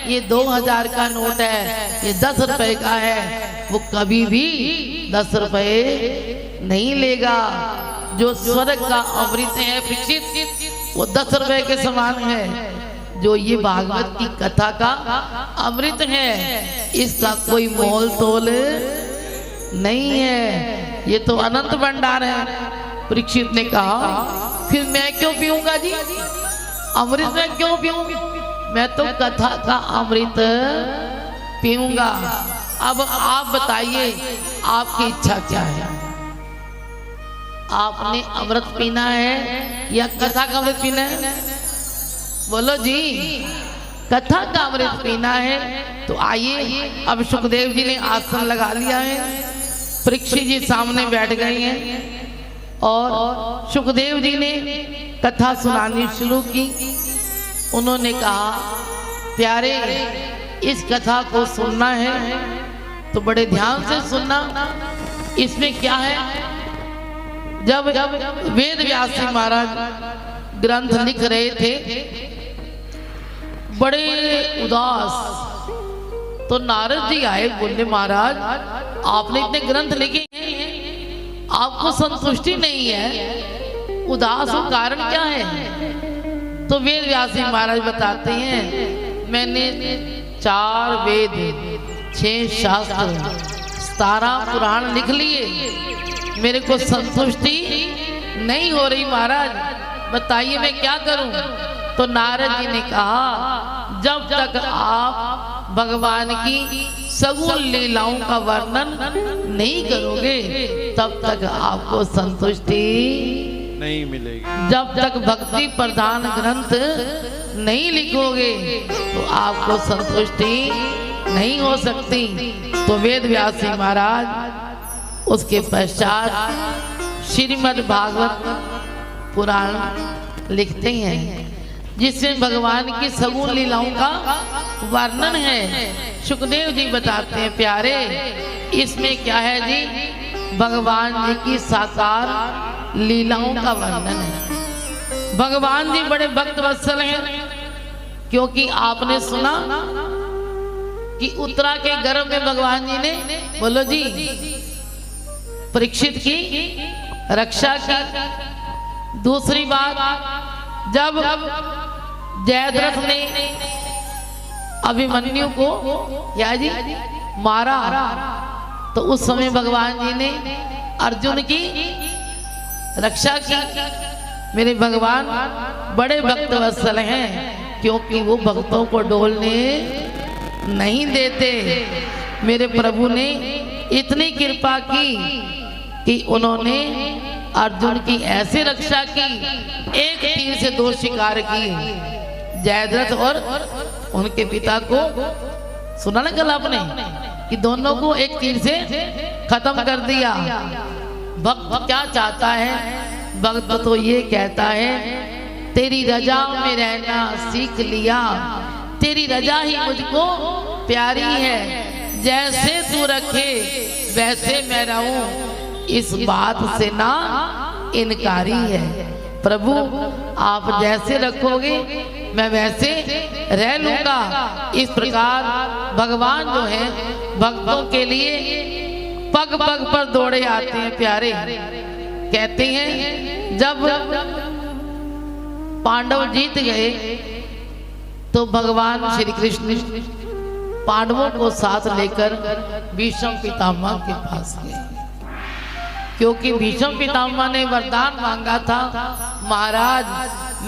ये 2000 का नोट है, ये 10 रुपए का है, वो कभी भी 10 रुपए नहीं लेगा। जो स्वर्ग का अमृत है परीक्षित, वो 10 रुपए के समान है। जो ये भागवत की कथा का अमृत है, इसका कोई मोल तोल नहीं है, ये तो अनंत भंडार है। परीक्षित ने कहा फिर मैं क्यों पीऊंगा जी, अमृत में क्यों पीऊं? मैं तो कथा का अमृत पीऊंगा। अब आप बताइए आपकी इच्छा क्या है? आपने अमृत पीना है या कथा का अमृत पीना है? बोलो जी, कथा का अमृत पीना है। तो आइए, अब सुखदेव जी ने आसन लगा लिया है, परीक्षित जी सामने बैठ गए हैं और सुखदेव जी ने कथा सुनानी शुरू की। उन्होंने कहा प्यारे इस कथा को सुनना है तो बड़े ध्यान से सुनना। इसमें क्या है, जब वेद व्यास जी महाराज ग्रंथ लिख रहे थे बड़े उदास, तो नारद जी आए, बोले महाराज आपने इतने ग्रंथ लिखे हैं, आपको संतुष्टि नहीं है, उदास हो, कारण क्या है? तो वेद व्यास जी महाराज बताते हैं मैंने 4 वेद, 6 शास्त्र, 17 पुराण लिख लिए, मेरे को संतुष्टि नहीं हो रही महाराज, बताइए मैं क्या करूं? तो नारद जी ने कहा जब तक आप भगवान की सगुण लीलाओं का वर्णन नहीं करोगे तब तक आपको संतुष्टि नहीं मिलेगी। जब तक भक्ति प्रधान ग्रंथ नहीं लिखोगे तो आपको संतुष्टि नहीं हो सकती। तो वेद व्यास जी महाराज उसके पश्चात श्रीमद् भागवत पुराण लिखते हैं जिसमें भगवान की सगुण लीलाओं का वर्णन है। सुखदेव जी बताते हैं प्यारे इसमें क्या है जी, भगवान जी की साकार लीलाओं का वर्णन है। भगवान जी बड़े भक्त वत्सल हैं, क्योंकि आपने सुना कि उत्तरा के गर्भ में भगवान जी ने, बोलो जी, परीक्षित की रक्षा की। दूसरी बात, जब जयद्रथ ने अभिमन्यु को क्या जी मारा तो उस समय भगवान जी ने अर्जुन की रक्षा की। मेरे भगवान बड़े भक्त वत्सल हैं, क्योंकि वो भक्तों को डोलने नहीं देते। मेरे प्रभु ने इतनी कृपा की कि उन्होंने अर्जुन की ऐसी रक्षा की, एक तीर से 2 शिकार किए। जयद्रथ और उनके पिता को, सुना ना कल आपने कि दोनों को एक तीर से खत्म कर दिया। भक्त क्या चाहता है? भक्त तो ये कहता है तेरी रजा में रहना सीख लिया, तेरी रजा ही मुझको प्यारी है, जैसे तू रखे वैसे मैं रहूं, इस बात से ना इनकारी है। प्रभु आप जैसे रखोगे मैं वैसे रह लूंगा। इस प्रकार भगवान जो है भक्तों के लिए पग पग पर दौड़े आते हैं प्यारे। कहते हैं जब पांडव जीत गए तो भगवान श्री कृष्ण पांडवों को साथ लेकर भीष्म पितामह के पास गए, क्योंकि भीष्म पितामह ने वरदान मांगा था, महाराज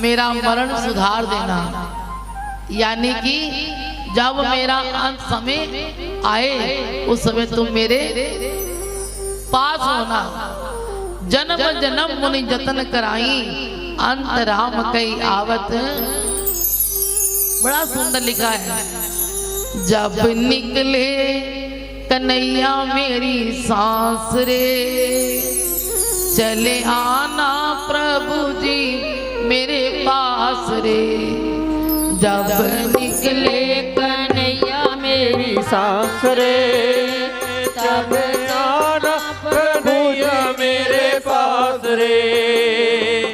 मेरा मरण सुधार देना, यानी कि जब मेरा अंत समय आए उस समय तुम मेरे पास होना। जन्म जन्म मुनि जतन कराई, अंत राम कई आवत। बड़ा सुंदर लिखा है, जब निकले कन्हैया मेरी सांस रे, चले आना प्रभु जी मेरे पास रे। जब निकले कन्हैया मेरी सांस रे, तब आना प्रभु जी मेरे पास रे।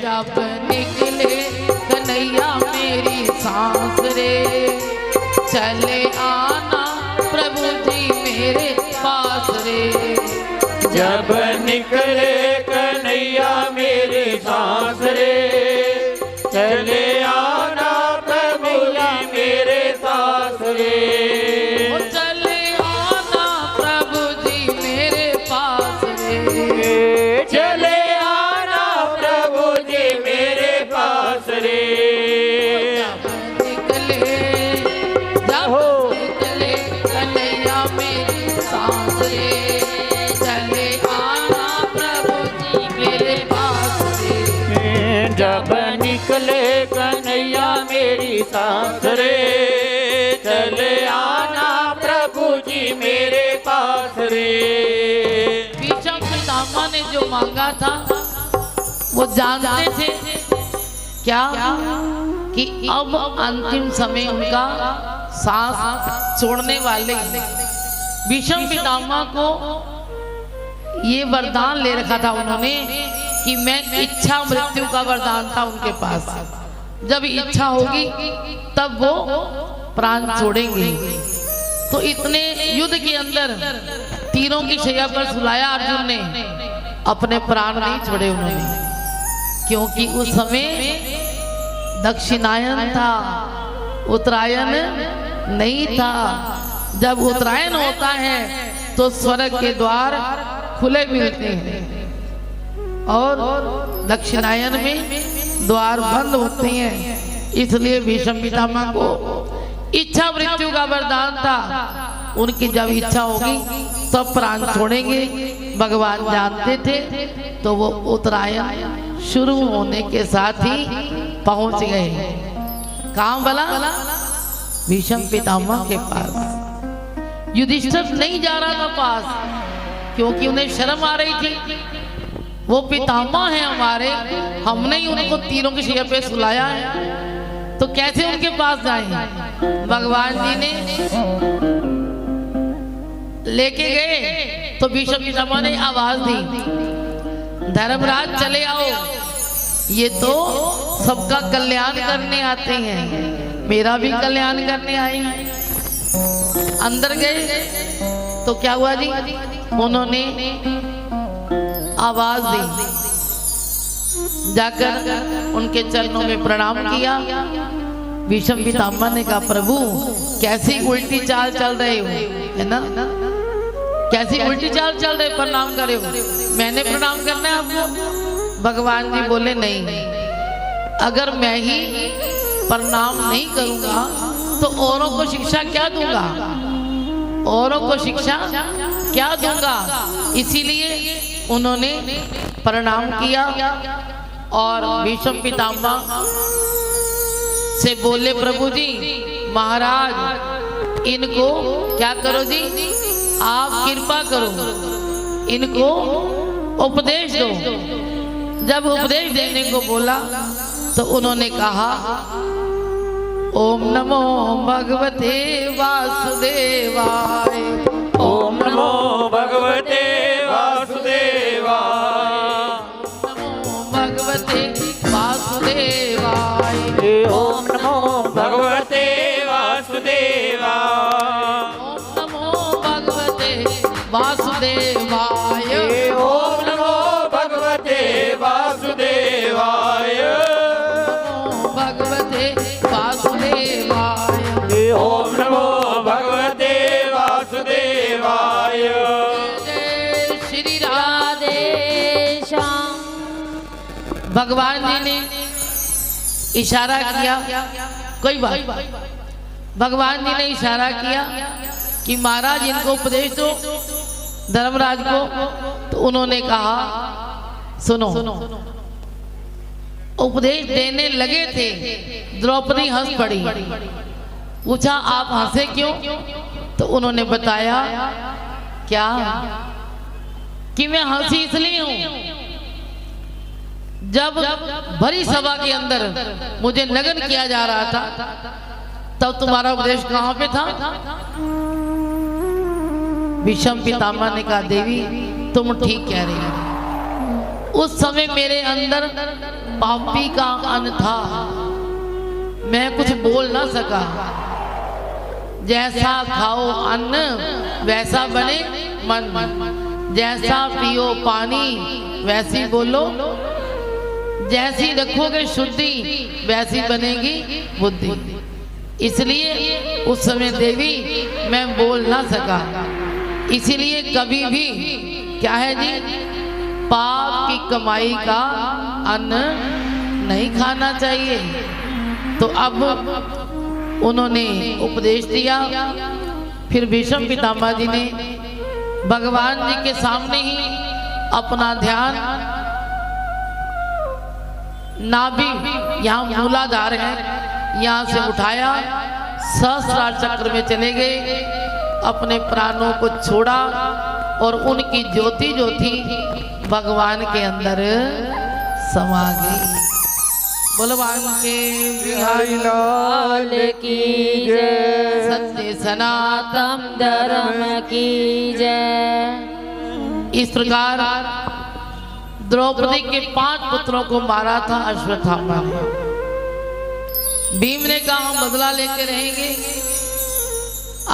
जब निकले कन्हैया मेरी सांस रे, चले आना प्रभु जी मेरे पास रे। जब निकले कन्हैया मेरी सांस रे, चले आना प्रभु जी मेरे पास रे। चले आना प्रभु जी मेरे पास रे। चले आना प्रभु जी मेरे पास रे। जब निकले कन्हैया मेरी सांस रे, चले आना प्रभु जी मेरे पास रे। जब निकले कन्हैया मेरी सांस रे, चले आना प्रभु जी मेरे पास रे। भीष्म पितामह ने जो मांगा था वो जानते थे क्या कि अब अंतिम समय उनका सांस छोड़ने वाले। भीष्म पितामह को ये वरदान ले रखा था उन्होंने कि मैं इच्छा मृत्यु का वरदान था उनके पास, जब इच्छा होगी तब वो प्राण छोड़ेंगे। तो इतने युद्ध के अंदर तीरों की शैया पर सुलाया अर्जुन ने, अपने प्राण नहीं छोड़े उन्होंने, क्योंकि उस समय दक्षिणायन था, उत्तरायण नहीं था। जब उत्तरायण होता है तो स्वर्ग के द्वार खुले मिलते हैं और दक्षिणायन में द्वार बंद होते हैं। इसलिए भीष्म पितामह को इच्छा मृत्यु का वरदान था, उनकी जब इच्छा होगी तब प्राण छोड़ेंगे। भगवान जानते थे, तो वो उत्तरायण शुरू होने के साथ ही पहुंच गए। कहाँ बोला? भीष्म पितामह के पास। युधिष्ठिर नहीं जा रहा था पास, क्योंकि उन्हें शर्म आ रही थी। वो पितामह है हमारे, हमने ही उनको तीरों की शैया पे सुलाया है, तो कैसे उनके पास जाएं? भगवान जी ने लेके गए तो भीष्म पितामह ने आवाज दी, धर्मराज चले आओ, ये तो सबका कल्याण करने आते हैं, मेरा भी कल्याण करने आए हैं। अंदर गए तो क्या हुआ जी? उन्होंने आवाज दी, जाकर उनके चरणों में प्रणाम किया। भीष्म पितामह ने कहा, प्रभु कैसी उल्टी चाल चल रहे हो, है ना? कैसी उल्टी चाल चल रहे, प्रणाम करे हो, मैंने प्रणाम करना है आपको? भगवान जी बोले, नहीं, अगर मैं ही प्रणाम नहीं करूंगा तो औरों को शिक्षा क्या दूंगा, औरों को शिक्षा क्या दूंगा? इसीलिए उन्होंने प्रणाम किया और भीष्म पितामह से बोले, प्रभु जी महाराज इनको क्या करो जी, आप कृपा करो, इनको उपदेश दो। जब उपदेश देने को बोला तो उन्होंने कहा ओम नमो भगवते वासुदेवाय। ओम नमो भगवते वासुदेवाय। नमो भगवते वासुदेवाय। ओम नमो भगवते वासुदेवाय। ओम नमो भगवते वासुदेवाय। ओम नमो भगवते वासुदेवाय। नमो भगवते वासुदेवाय। ओम नमो भगवते वासुदेवाय। जय श्री राधे श्याम। भगवान जी ने इशारा किया, कोई बात, भगवान जी ने इशारा किया कि महाराज इनको उपदेश दो धर्मराज को। तो उन्होंने कहा सुनो। उपदेश देने लगे थे, द्रौपदी हंस पड़ी। पूछा आप हंसे क्यों? तो उन्होंने बताया क्या कि मैं हंसी इसलिए हूं, जब भरी सभा के अंदर मुझे नग्न किया जा रहा था तब तुम्हारा उपदेश कहां पे था? भीष्म पितामह ने कहा देवी तुम ठीक कह रही हो, उस समय मेरे अंदर पापी का अन्न था, मैं कुछ बोल ना सका। जैसा खाओ अन्न वैसा बने मन, जैसा पियो पानी वैसी बोलो, जैसी रखोगे शुद्धि वैसी बनेगी बुद्धि। इसलिए उस समय देवी मैं बोल ना सका। इसीलिए कभी भी क्या है जी, पाप की कमाई का अन्न नहीं खाना चाहिए। तो अब उन्होंने उपदेश दिया। फिर भीष्म पितामह जी ने भगवान जी के सामने ही अपना ध्यान नाभि, यहाँ मूलाधार है, यहाँ से उठाया, सहस्रार चक्र में चले गए, अपने प्राणों को छोड़ा और उनकी ज्योति जो थी भगवान के अंदर समा गई। बलवान के बिहारी लाल की जय। सत्य सनातन धर्म की जय। इस प्रकार द्रौपदी के 5 पुत्रों को मारा था अश्वत्थामा ने। भीम ने कहा हम बदला लेके रहेंगे।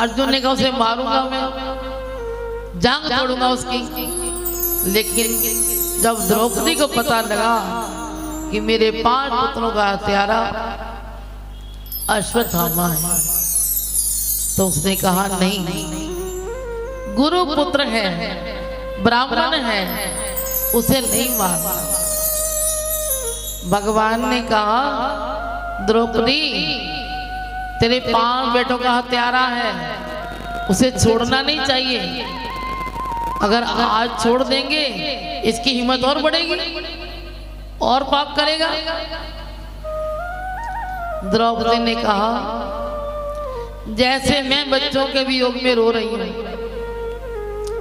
अर्जुन ने कहा उसे मारूंगा मैं, जांग तोड़ूंगा उसकी। लेकिन जब द्रौपदी को पता लगा कि मेरे 5 पुत्रों का हत्यारा अश्वत्थामा है, तो उसने कहा नहीं, गुरु पुत्र है, ब्राह्मण है, उसे नहीं मारना। भगवान ने कहा द्रौपदी तेरे 5 बेटों का हत्यारा है, उसे छोड़ना नहीं चाहिए। अगर आज छोड़ देंगे इसकी हिम्मत और बढ़ेगी और पाप करेगा। द्रौपदी ने कहा जैसे मैं बच्चों के वियोग में रो रही हूं,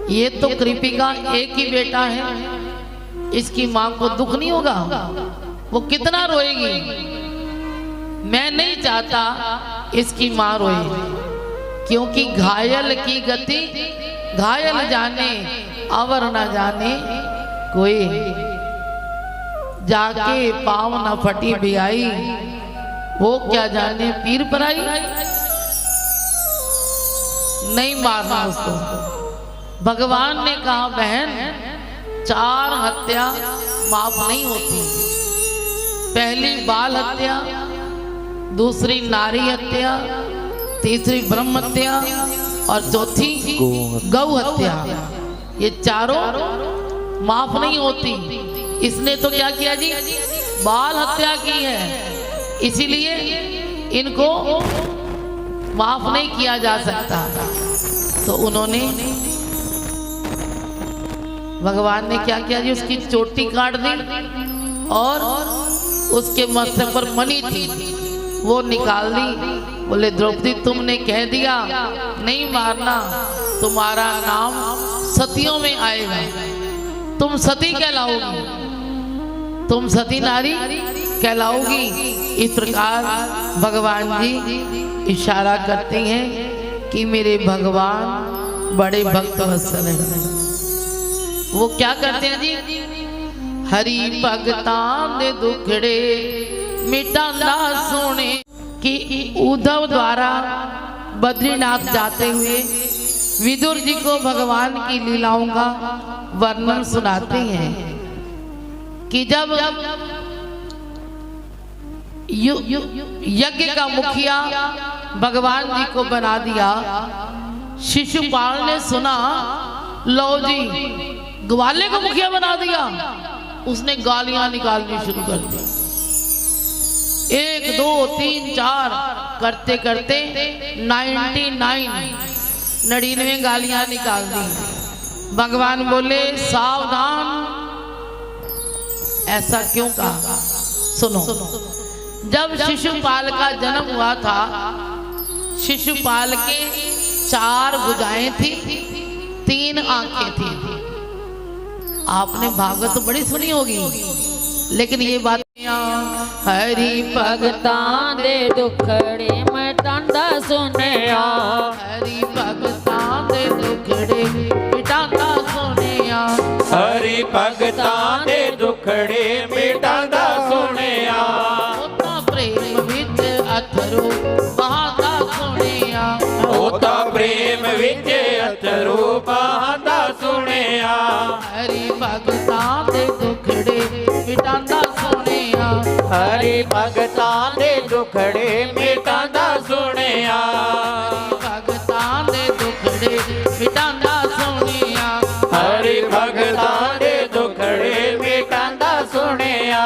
ये तो कृपिका एक ही बेटा है, इसकी मां को दुख नहीं होगा? वो कितना रोएगी। मैं नहीं चाहता इसकी मां रोए, क्योंकि घायल की गति घायल जाने अवर न जाने कोई। जाके पाँव न फटी भी आई, वो क्या जाने पीर पर आई। नहीं मारना उसको। भगवान ने कहा बहन 4 हत्या माफ नहीं होती। पहली बाल हत्या, दूसरी नारी हत्या, तीसरी ब्रह्म हत्या और चौथी गौ हत्या। ये चारों माफ नहीं होती। इसने तो क्या किया जी, बाल हत्या की है, इसीलिए इनको माफ नहीं किया जा सकता। तो उन्होंने भगवान ने क्या किया जी, उसकी चोटी काट दी और उसके मस्तक पर मणि थी वो निकाल दी। बोले द्रौपदी तुमने कह दिया नहीं मारना, तुम्हारा नाम सतियों में आएगा, तुम सती कहलाओगी, तुम सती नारी कहलाओगी। इस प्रकार भगवान जी इशारा करते हैं कि मेरे भगवान बड़े भक्त वत्सल हैं। वो क्या करते हैं जी? हरि भगतां दे दुखड़े मिटांदा सोने। कि उद्धव द्वारा बद्रीनाथ जाते हुए विदुर जी को भगवान की लीलाओं का वर्णन सुनाते हैं कि जब यज्ञ का मुखिया भगवान जी को बना दिया, शिशुपाल ने सुना, लो जी ग्वाले को मुखिया बना दिया। उसने गालियां निकालनी शुरू कर दी। 1 2 3 4 करते करते 99 गालियां निकाल दी। भगवान बोले सावधान, ऐसा क्यों कहा? सुनो, जब शिशुपाल का जन्म हुआ था, शिशुपाल के 4 भुजाएं थी, 3 आंखें थी। आपने भागवत तो बड़ी सुनी होगी, लेकिन ये बात हरि भगतां दे दुखड़े मिटांदा सुनिया। हरि भगतां दे दुखड़े मिटांदा सुनिया। हरि भगतां दे दुखड़े मिटांदा सुनिया। ओता प्रेम विच अथरू बहादा सुनिया। ओता प्रेम विच अथरू बहादा सुनिया। हरि भगतां दे दुखड़े मिटांदा सुनिया। हरि भगतां दे दुखड़े मिटांदा सुनिया। भगतां दे दुखड़े मिटांदा सुनिया। हरि भगतां दे दुखड़े मिटांदा सुनिया।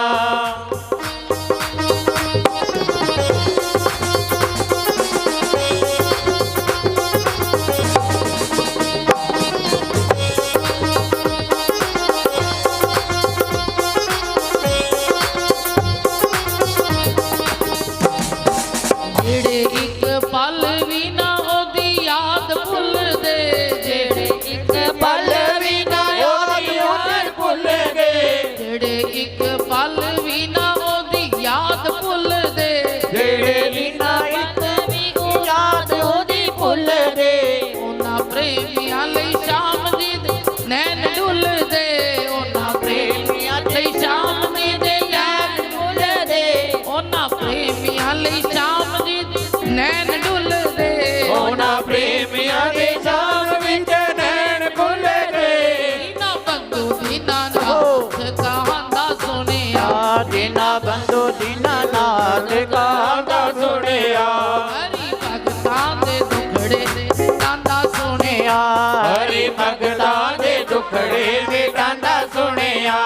ਜਿਹੜੇ ਇੱਕ ਪਲ ਵੀ ਨਾ ਉਹਦੀ ਯਾਦ ਭੁੱਲਦੇ। ਜਿਹੜੇ ਇੱਕ ਪਲ ਵੀ ਨਾ ਉਹਦੀ ਯਾਦ ਭੁੱਲ ਗਏ। ਜਿਹੜੇ ਇੱਕ ਪਲ ਵੀ ਨਾ ਉਹਦੀ ਯਾਦ ਭੁੱਲਦੇ। ਜਿਹੜੇ ਬਿਨਾ ਇੱਕ ਵੀ ਯਾਦ ਉਹਦੀ ਭੁੱਲਦੇ। ਉਹਨਾਂ ਪ੍ਰੇਮੀਆਂ ਲਈ ਸ਼ਾਮ ਦੀ ਨੈਣ ਡੁੱਲਦੇ। ਉਹਨਾਂ ਪ੍ਰੇਮੀਆਂ ਲਈ ਸ਼ਾਮ ਦੀ ਨੈਣ ਡੁੱਲਦੇ। ਉਹਨਾਂ ਪ੍ਰੇਮੀਆਂ ਲਈ ਸ਼ਾਮ ਦੀ ਨੈਣ ਡੁੱਲਦੇ। ਉਹਨਾਂ ਪ੍ਰੇਮੀਆਂ ਦੇ ਸ਼ਾਮ ਵਿੱਚ ਨੈਣ ਖੁੱਲ ਗਏ। ਦੀਨਾ ਬੰਦੂ ਦੀਨਾ ਨਾਥ ਕਹਾਂਦਾ ਸੁਣਿਆ। ਦੀਨਾ ਬੰਦੂ ਦੀਨਾ ਨਾਥ ਕਹਾਂਦਾ ਸੁਣਿਆ। ਹਰੀ ਭਗਤਾਂ ਦੇ ਦੁਖੜੇ ਮਿਟਾਂਦਾ ਸੁਣਿਆ। ਹਰੀ ਭਗਤਾਂ ਦੇ ਦੁਖੜੇ ਮਿਟਾਂਦਾ ਸੁਣਿਆ।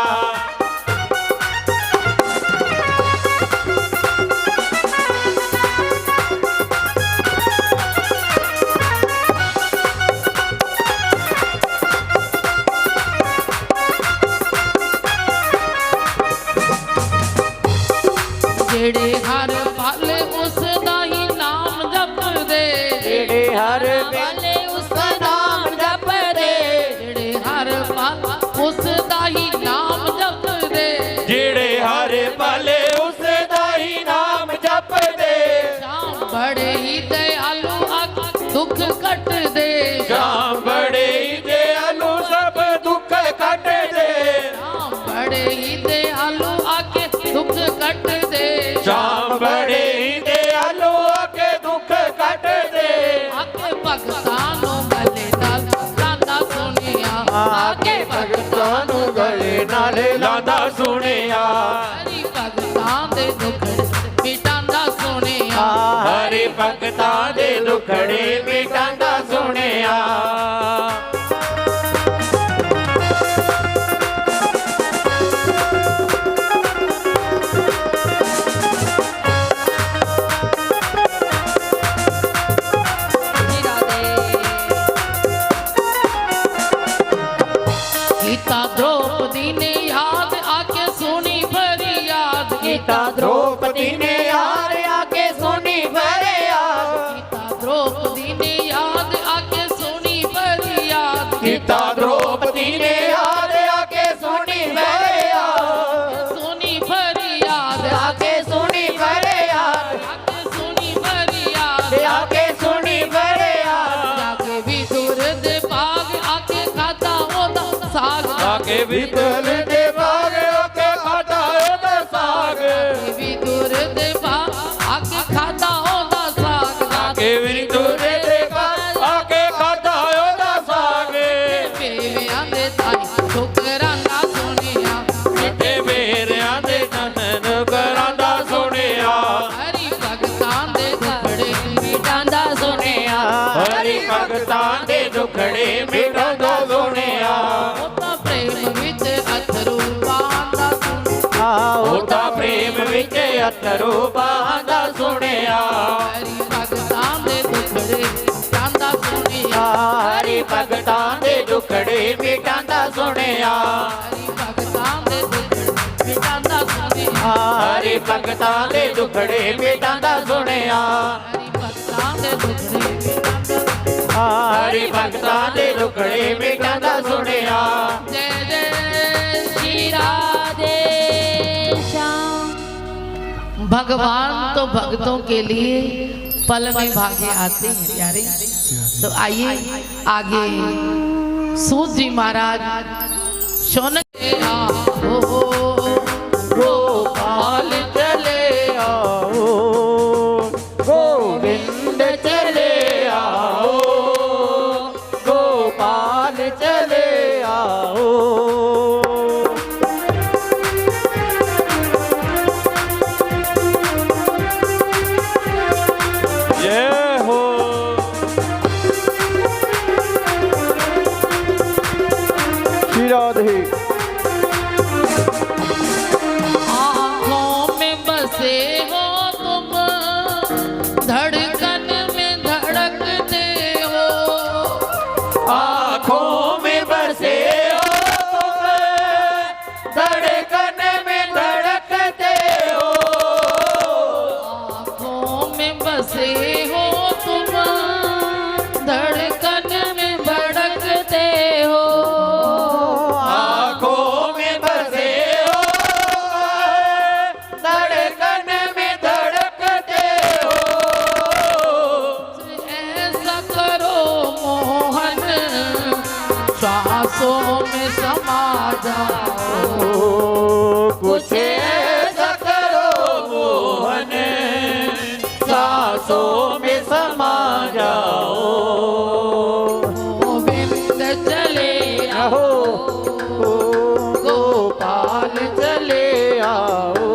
ਜਿਹੜੇ ਹਰ ਪਲ ਉਸ ਦਾ ਹੀ ਨਾਮ ਜਪਦੇ। ਜਿਹੜੇ ਹਰ ਵੇਲੇ ਉਸ ਦਾ ਨਾਮ ਜਪਦੇ। ਜਿਹੜੇ ਹਰ ਪਲ ਉਸ ਦਾ ਹੀ ਨਾਮ ਜਪਦੇ। ਜਿਹੜੇ ਹਰ ਪਲ ਉਸ ਦਾ ਹੀ ਨਾਮ ਜਪਦੇ। ਸ਼ਾਮ ਬੜੇ ਹੀ ਦਇਆਲੂ ਅੱਖ ਦੁੱਖ ਕੱਟਦੇ। ਸ਼ਾਮ ਬੜੇ ਹੀ ਦਿਆਲੂ ਸਭ ਦੁੱਖ ਕੱਟਦੇ। ਸ਼ਾਮ ਬੜੇ ਹੀ ਦਇਆਲੂ ਅੱਖ ਦੁੱਖ ਕੱਟਦੇ। ਸ਼ਾਮ ਬੜੇ ਹੀ ਦਿਆਲੂ ਅੱਗੇ ਦੁੱਖ ਕੱਟਦੇ। ਆਕੇ ਭਗਤਾਂ ਨੂੰ ਗਲੇ ਨਾਲ ਲਾਂਦਾ ਸੁਣਿਆ। ਆਕੇ ਭਗਤਾਂ ਨੂੰ ਗਲੇ ਨਾਲ ਲਾਂਦਾ ਸੁਣਿਆ। ਹਰੀ ਭਗਤਾਂ ਦੇ ਦੁਖੜੇ ਮਿਟਾਂਦਾ ਸੁਣਿਆ। ਹਰੀ ਭਗਤਾਂ ਦੇ ਦੁਖੜੇ ਮਿਟਾਂਦਾ ਸੁਣਿਆ। गीता द्रौपदी ने याद आके सुनी फरियाद। गीता द्रौपदी ने यार आके सुनी फरियाद। गीता द्रौपदी ने ਵਿਦੁਰ ਦੇ ਬਾਗ ਆਕੇ ਖਾਦਾ ਉਹਦਾ ਸਾਗ ਵੀ ਦੂਰ ਦੇ ਬਾਗ ਆਕੇ ਖਾਦਾ ਉਹਦਾ ਸਾਗ ਆਕੇ ਵਿਦੁਰ ਦੇ ਬਾਗ ਆਕੇ ਖਾਦਾ ਉਹਦਾ ਸਾਗ ਮੇਵਿਆਂ ਦੇ ਤਾਈ ਠੋਕਰਾਂ ਦਾ ਸੁਣਿਆ ਤੇ ਮੇਰਿਆਂ ਦੇ ਨਨਨ ਕਰਾਂਦਾ ਸੁਣਿਆ ਹਰੀ ਭਗਤਾਂ ਦੇ ਦੁਖੜੇ ਮਿਟਾਂਦਾ ਸੁਣਿਆ ਹਰੀ ਭਗਤਾਂ ਦੇ ਦੁਖੜੇ ਮਿਟਾਂਦਾ ਸੁਣਿਆ ਉਹ ਤਾਂ ਪ੍ਰੇਮ ਵਿੱਚ ਅਥਰੂ ਪਾਉਂਦਾ ਸੁਣਿਆ ਉਹ ਤਾਂ ਪ੍ਰੇਮ ਵਿੱਚ ਅਥਰੂ ਪਾਉਂਦਾ ਸੁਣਿਆ ਹਰੀ ਭਗਤਾਂ ਦੇ ਦੁਖੜੇ ਮਿਟਾਂਦਾ ਸੁਣਿਆ ਹਰੀ ਭਗਤਾਂ ਦੇ ਦੁਖੜੇ ਮਿਟਾਂਦਾ ਸੁਣਿਆ ਹਰੀ ਭਗਤਾਂ ਦੇ ਦੁਖੜੇ ਮਿਟਾਂਦਾ ਸੁਣਿਆ ਹਰੀ ਭਗਤਾਂ ਦੇ ਦੁਖੜੇ ਮਿਟਾਂਦਾ ਸੁਣਿਆ ਹਰੀ ਭਗਤਾਂ ਦੇ ਦੁਖੜੇ ਮਿਟਾਂਦਾ ਹਰੀ ਭਗਤਾਂ ਦੇ ਦੁਖੜੇ ਮਿਟਾਂਦਾ ਸੁਣਿਆ जय जय श्री राधे श्याम। भगवान तो भक्तों के लिए पल में भागे आते हैं प्यारे। तो आइए आगे सूत जी महाराज शौनक आओ गोपाल चले आओ गोविंद चले आओ गोपाल चले आओ जय हो श्री राधे आँखों में बसे हो तुम धड़कन में धड़कते हो आँखों में बसे हो तुम धड़कन में धड़कते हो आँखों में बसे हो तुम धड़कन में धड़कते हो आँखों में बसे हो धड़कन में धड़कते हो ऐसा करो मोहन श्वासों में समा जाओ कुछ ऐसा करो मोहन सांसों में समा जाओ गोविंद चले आहो गोपाल चले आओ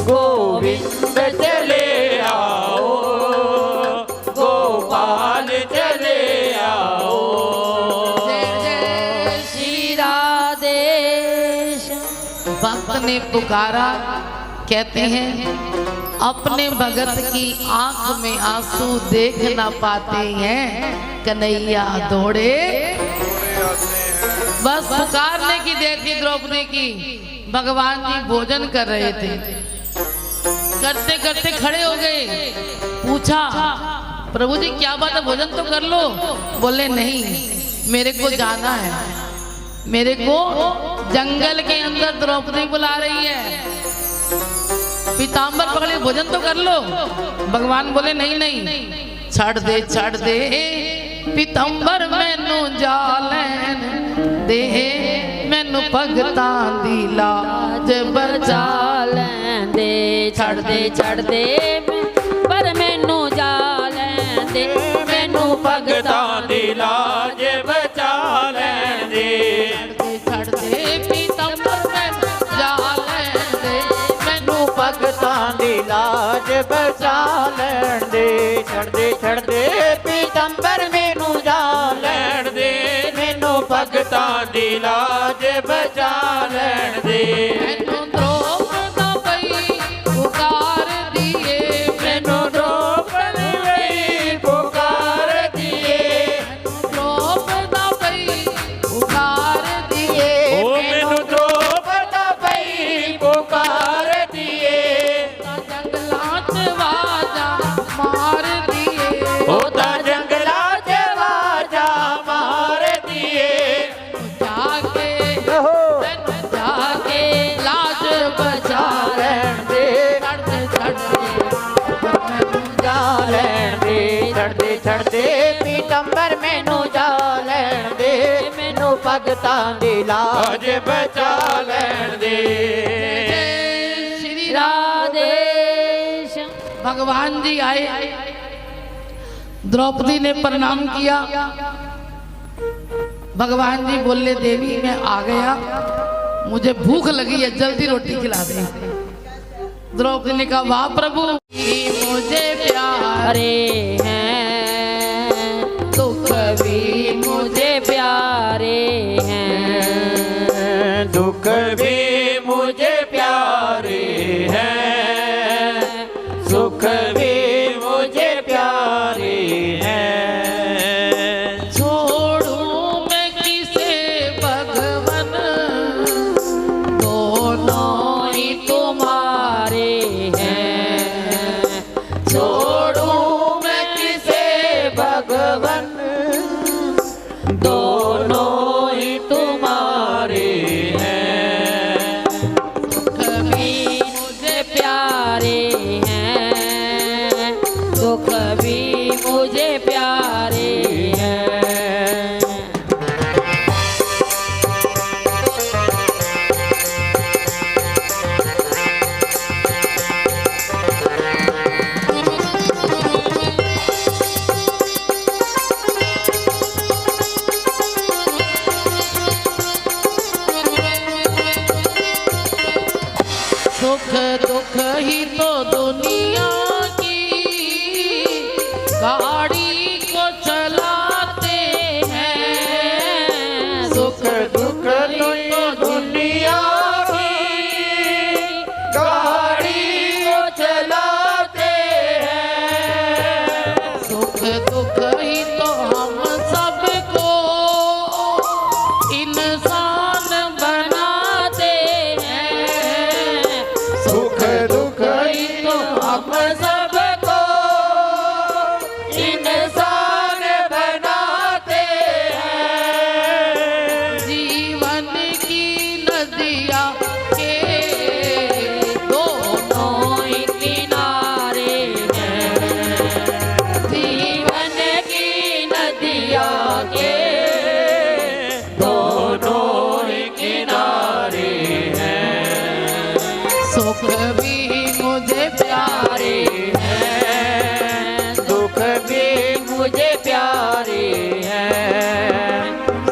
गोविंद चले आओ गोपाल चले आओ जय जय श्री राधे श्याम। भक्त ने पुकारा कहते हैं अपने भगत की आंख में आंसू देख ना पाते हैं कन्हैया दौड़े बस पुकारने की देर थी द्रौपदी की भगवान जी भोजन कर रहे थे करते करते खड़े हो गए पूछा प्रभु जी क्या बात है भोजन तो कर लो बोले नहीं मेरे को जाना है मेरे को जंगल के अंदर द्रौपदी बुला रही है पीताम्बर पकड़े भोजन तो कर लो भगवान बोले नहीं नहीं छड़ दे पीताम्बर मैनू जालैन दे मैनू भगतां दी लाज बचा लैंदे छड़ दे पर मैनू जा लैंदे मैनू भगतां दी लाज बचा लैण दे छड़ दे पीताम्बर मैनू जालैन दे मैनू भगतां दी लाज बचा लैण दे छड़ दे पीतंबर मैनू जा लैण दे मैनू भगतां दी लाज बचा लैण दे मैनू द्रौपदी पई पुकार दिए मैनू द्रौपदी पई पुकार दिए द्रौपदी पई पुकार दिए ओ मैनू द्रौपदी पई पुकार दिए जंगलां च वाजा मार दिए ओ ता जंगला च वाजा मार दिए जाके जाके लाज बचा लैण दे जा लैण दे छड़ दे पीतंबर मैनू जा लैण दे मैनू ਭਗਤਾਂ ਦੀ ਲਾਜ ਬਚਾ ਲੈਣ ਦੇ। श्री राधे भगवान जी आए, द्रौपदी ने प्रणाम किया। भगवान जी बोले देवी मैं आ गया, मुझे भूख लगी है, जल्दी रोटी खिला दे। द्रौपदी ने कहा वाह प्रभु मुझे प्यारे हैं, दुख भी मुझे प्यारे हैं, दुख भी मुझे प्यारे हैं, सुख भी मुझे प्यारे हैं। छोड़ूं मैं किसे भगवन, दोनों ही तुम्हारे हैं, छोड़ूं मैं किसे भगवन, दोनों ही तुम्हारे हैं। कभी मुझे प्यारे हैं, दुख भी मुझे प्यारे हैं। सुख दुख ही तो दुनिया की गाड़ी को चलाते हैं। सुख दुख तो दुनिया की गाड़ी को चलाते हैं। सुख दुख ही तो हम सबको इंसान बनाते हैं। सुख दुख ही तो हम सबको इंसान बनाते हैं। जीवन की नदियाँ के दोनों ही किनारे हैं, जीवन की नदियाँ के दोनों ही किनारे हैं। सुख भी मुझे प्यारे हैं, दुख भी मुझे प्यारे हैं।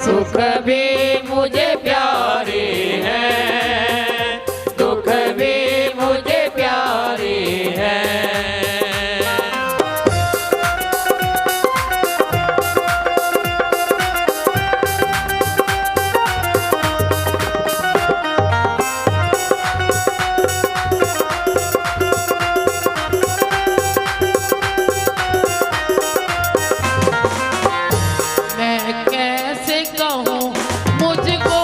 सुख भी मुझे प्यारे हैं, दुख भी मुझे प्यारे हैं। मैं कैसे कहूँ मुझको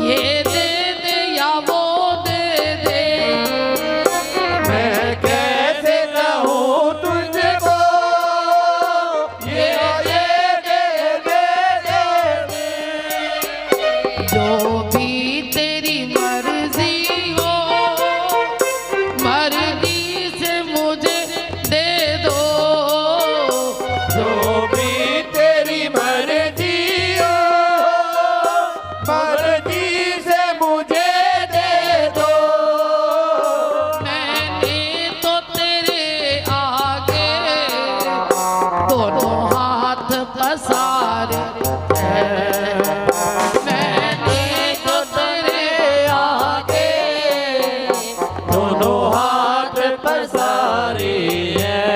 ये दे दे या वो दे दे। मैं कैसे कहूँ तुझको ये दे दे दे दे दे। जो भी तेरी मर्जी हो, मर्जी से मुझे दे दो। जो भी तेरी मर्जी हो, मर्जी से मुझे दे दो। मैंने तो तेरे आगे दोनों हाथ पसारे हैं। मैंने तो तेरे आगे दोनों हाथ पसारे हैं।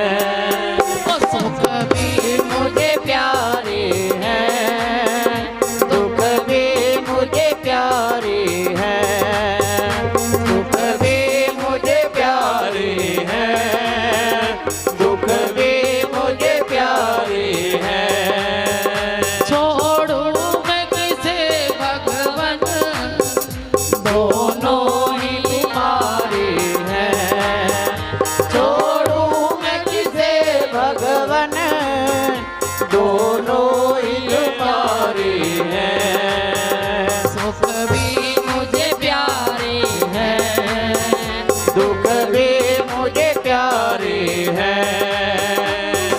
सुख भी मुझे प्यारे हैं, दुख भी मुझे प्यारे हैं। सुख भी मुझे प्यारे हैं, दुख भी मुझे प्यारे हैं। छोड़ूं मैं किसे भगवन, दोनों ही तुम्हारे हैं। छोड़ूं मैं किसे भगवन, दोनों ही तुम्हारे हैं। सुख भी मुझे प्यारे हैं, दुख भी मुझे प्यारे हैं।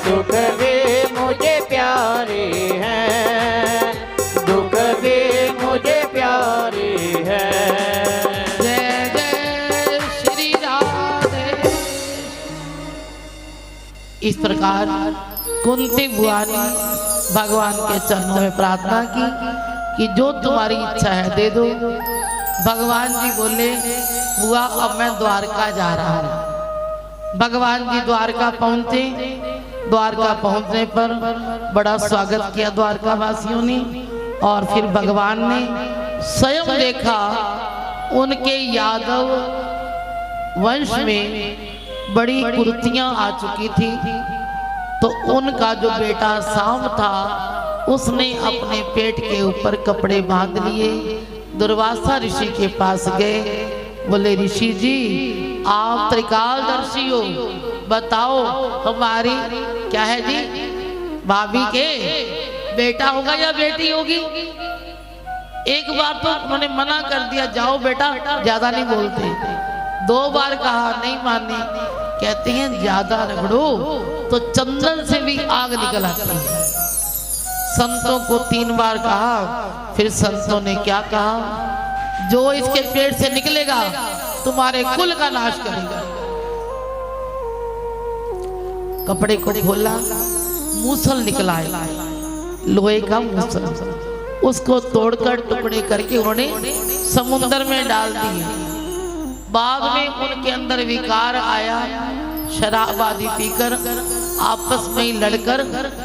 सुख भी मुझे प्यारे हैं, इस प्रकार कुंती बुआ ने भगवान के चरणों में प्रार्थना की कि जो तुम्हारी इच्छा है दे दो। भगवान जी बोले बुआ अब मैं द्वारका जा रहा हूँ। भगवान जी द्वारका पहुँचे। द्वारका पहुँचने पर बड़ा स्वागत किया द्वारका वासियों ने। और फिर भगवान ने स्वयं देखा उनके यादव वंश में बड़ी कुर्तियां आ चुकी थी। तो उनका जो बेटा साम था उसने अपने पेट के ऊपर कपड़े बांध लिए। दुर्वासा ऋषि के पास गए। बोले ऋषि जी आप त्रिकालदर्शी हो, बताओ हमारी क्या है जी भाभी के बेटा होगा या बेटी होगी। एक बार तो उन्होंने मना कर दिया जाओ बेटा, ज्यादा नहीं बोलते। 2 बार कहा नहीं माने। कहते हैं ज्यादा रगड़ो तो चंदन से भी आग निकल आती है। संतों को 3 बार कहा। फिर संतों ने क्या कहा, जो इसके पेट से निकलेगा तुम्हारे कुल का नाश करेगा। कपड़े को खोला, मूसल निकला है, लोहे का मूसल। उसको तोड़कर टुकड़े करके उन्होंने समुद्र में डाल दिए। बाद में उनके अंदर विकार आया। शराब आदि पीकर आपस में ही लड़कर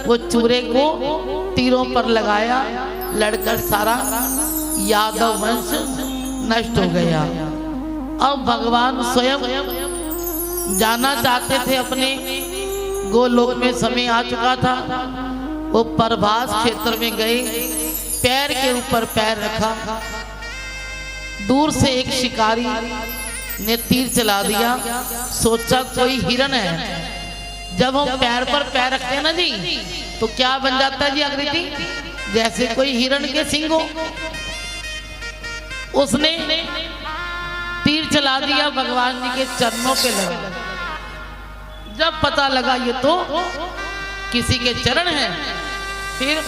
वो चूरे को तीरों पर लगाया। लड़कर सारा यादव वंश नष्ट हो गया। अब भगवान स्वयं जाना चाहते थे अपने गोलोक में। समय आ चुका था। वो प्रभास क्षेत्र में गए। पैर के ऊपर पैर रखा। दूर से एक शिकारी ने तीर चला दिया। सोचा कोई हिरन है। जब हम पैर पर पैर रखते हैं ना जी तो क्या बन जाता है जी आकृति, जैसे कोई हिरन के सींग हो। उसने तीर चला दिया, भगवान जी के चरणों पे लगा। जब पता लगा ये तो किसी के चरण हैं, फिर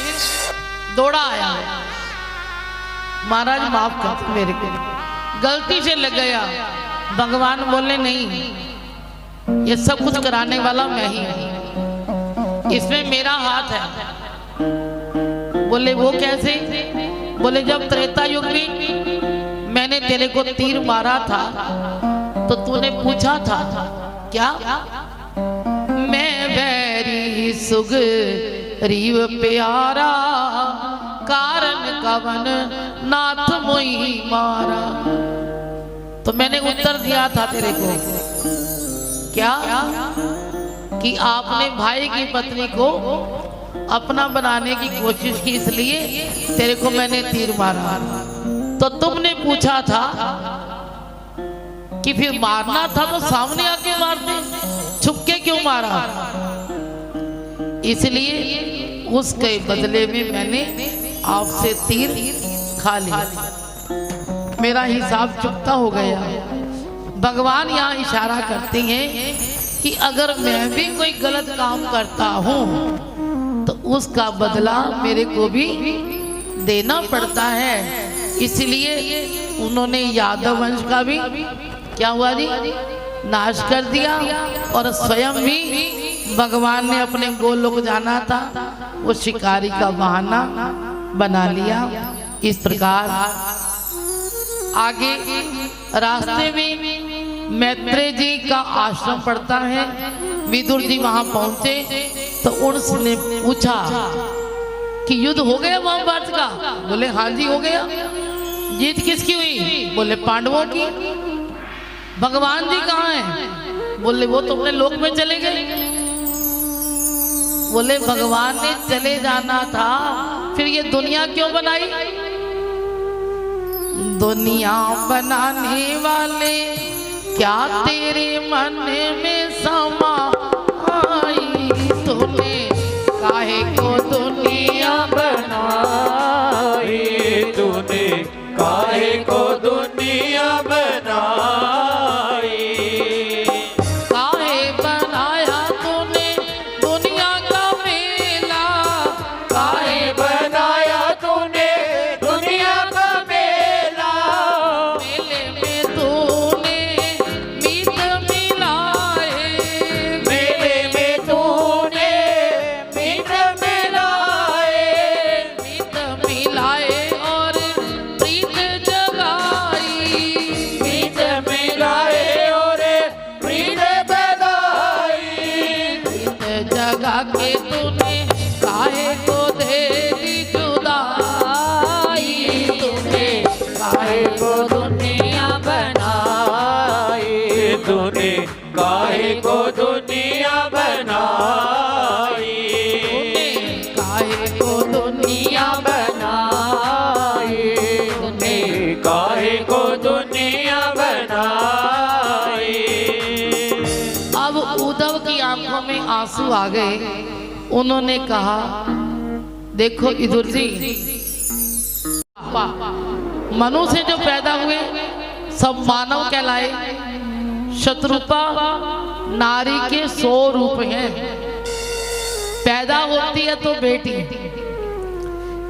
दौड़ा आया। महाराज माफ कर मेरे को, गलती से लग गया। भगवान बोले नहीं, ये सब कुछ कराने वाला मैं ही हूं, इसमें मेरा हाथ है। बोले वो कैसे? बोले जब त्रेता युग में मैंने तेरे को तीर मारा था तो तूने पूछा था क्या, मैं बैरी सुग्रीव प्यारा, कारण कवन नाथ मोई मारा। तो मैंने उत्तर दिया था तेरे को क्या, कि आपने भाई की पत्नी को अपना बनाने की कोशिश की, इसलिए तेरे को मैंने तीर मारा। तो तुमने पूछा था कि फिर मारना था तो सामने आके मारते, छुपके क्यों मारा? इसलिए उसके बदले में मैंने आपसे तीर खा लिया, मेरा हिसाब चुकता हो गया। भगवान यहाँ इशारा करते हैं कि अगर मैं भी कोई गलत काम करता हूँ तो उसका बदला मेरे को भी देना पड़ता है। इसलिए उन्होंने यादव वंश का भी क्या हुआ जी, नाश कर दिया। और स्वयं भी भगवान ने अपने गोलोक जाना था, वो शिकारी का बहाना बना लिया। इस प्रकार आगे रास्ते में मैत्रेय जी का आश्रम पड़ता है। विदुर जी वहां पहुंचे तो उनसे पूछा कि युद्ध हो गया महाभारत का? बोले हाँ जी हो गया। जीत किसकी हुई? बोले पांडवों की। भगवान जी कहाँ हैं? बोले वो तो अपने लोक में चले गए। बोले भगवान ने चले जाना था, फिर ये दुनिया क्यों बनाई? दुनिया बनाने वाले क्या तेरे मन में समा आई, तूने काहे को दुनिया बनाई, तूने काहे को दुनिया बनाई। काहे बनाया तूने दुनिया का मेला, काहे बनाया तूने दुनिया का मेला। मेले में तूने मीत मिलाए, मेले में तूने के तूने काहे को दे दी जुदाई, तूने काहे को दुनिया बनाई, तूने काहे को दुनिया बनाई, तूने काहे को दुनिया बनाई, तूने काहे को दुनिया बनाई। अब उद्धव की आंखों में आंसू आ गए। उन्होंने कहा देखो विदुर जी, मनु से जो पैदा हुए सब मानव कहलाए, शत्रुपा नारी के 100 रूप हैं। पैदा होती है तो बेटी,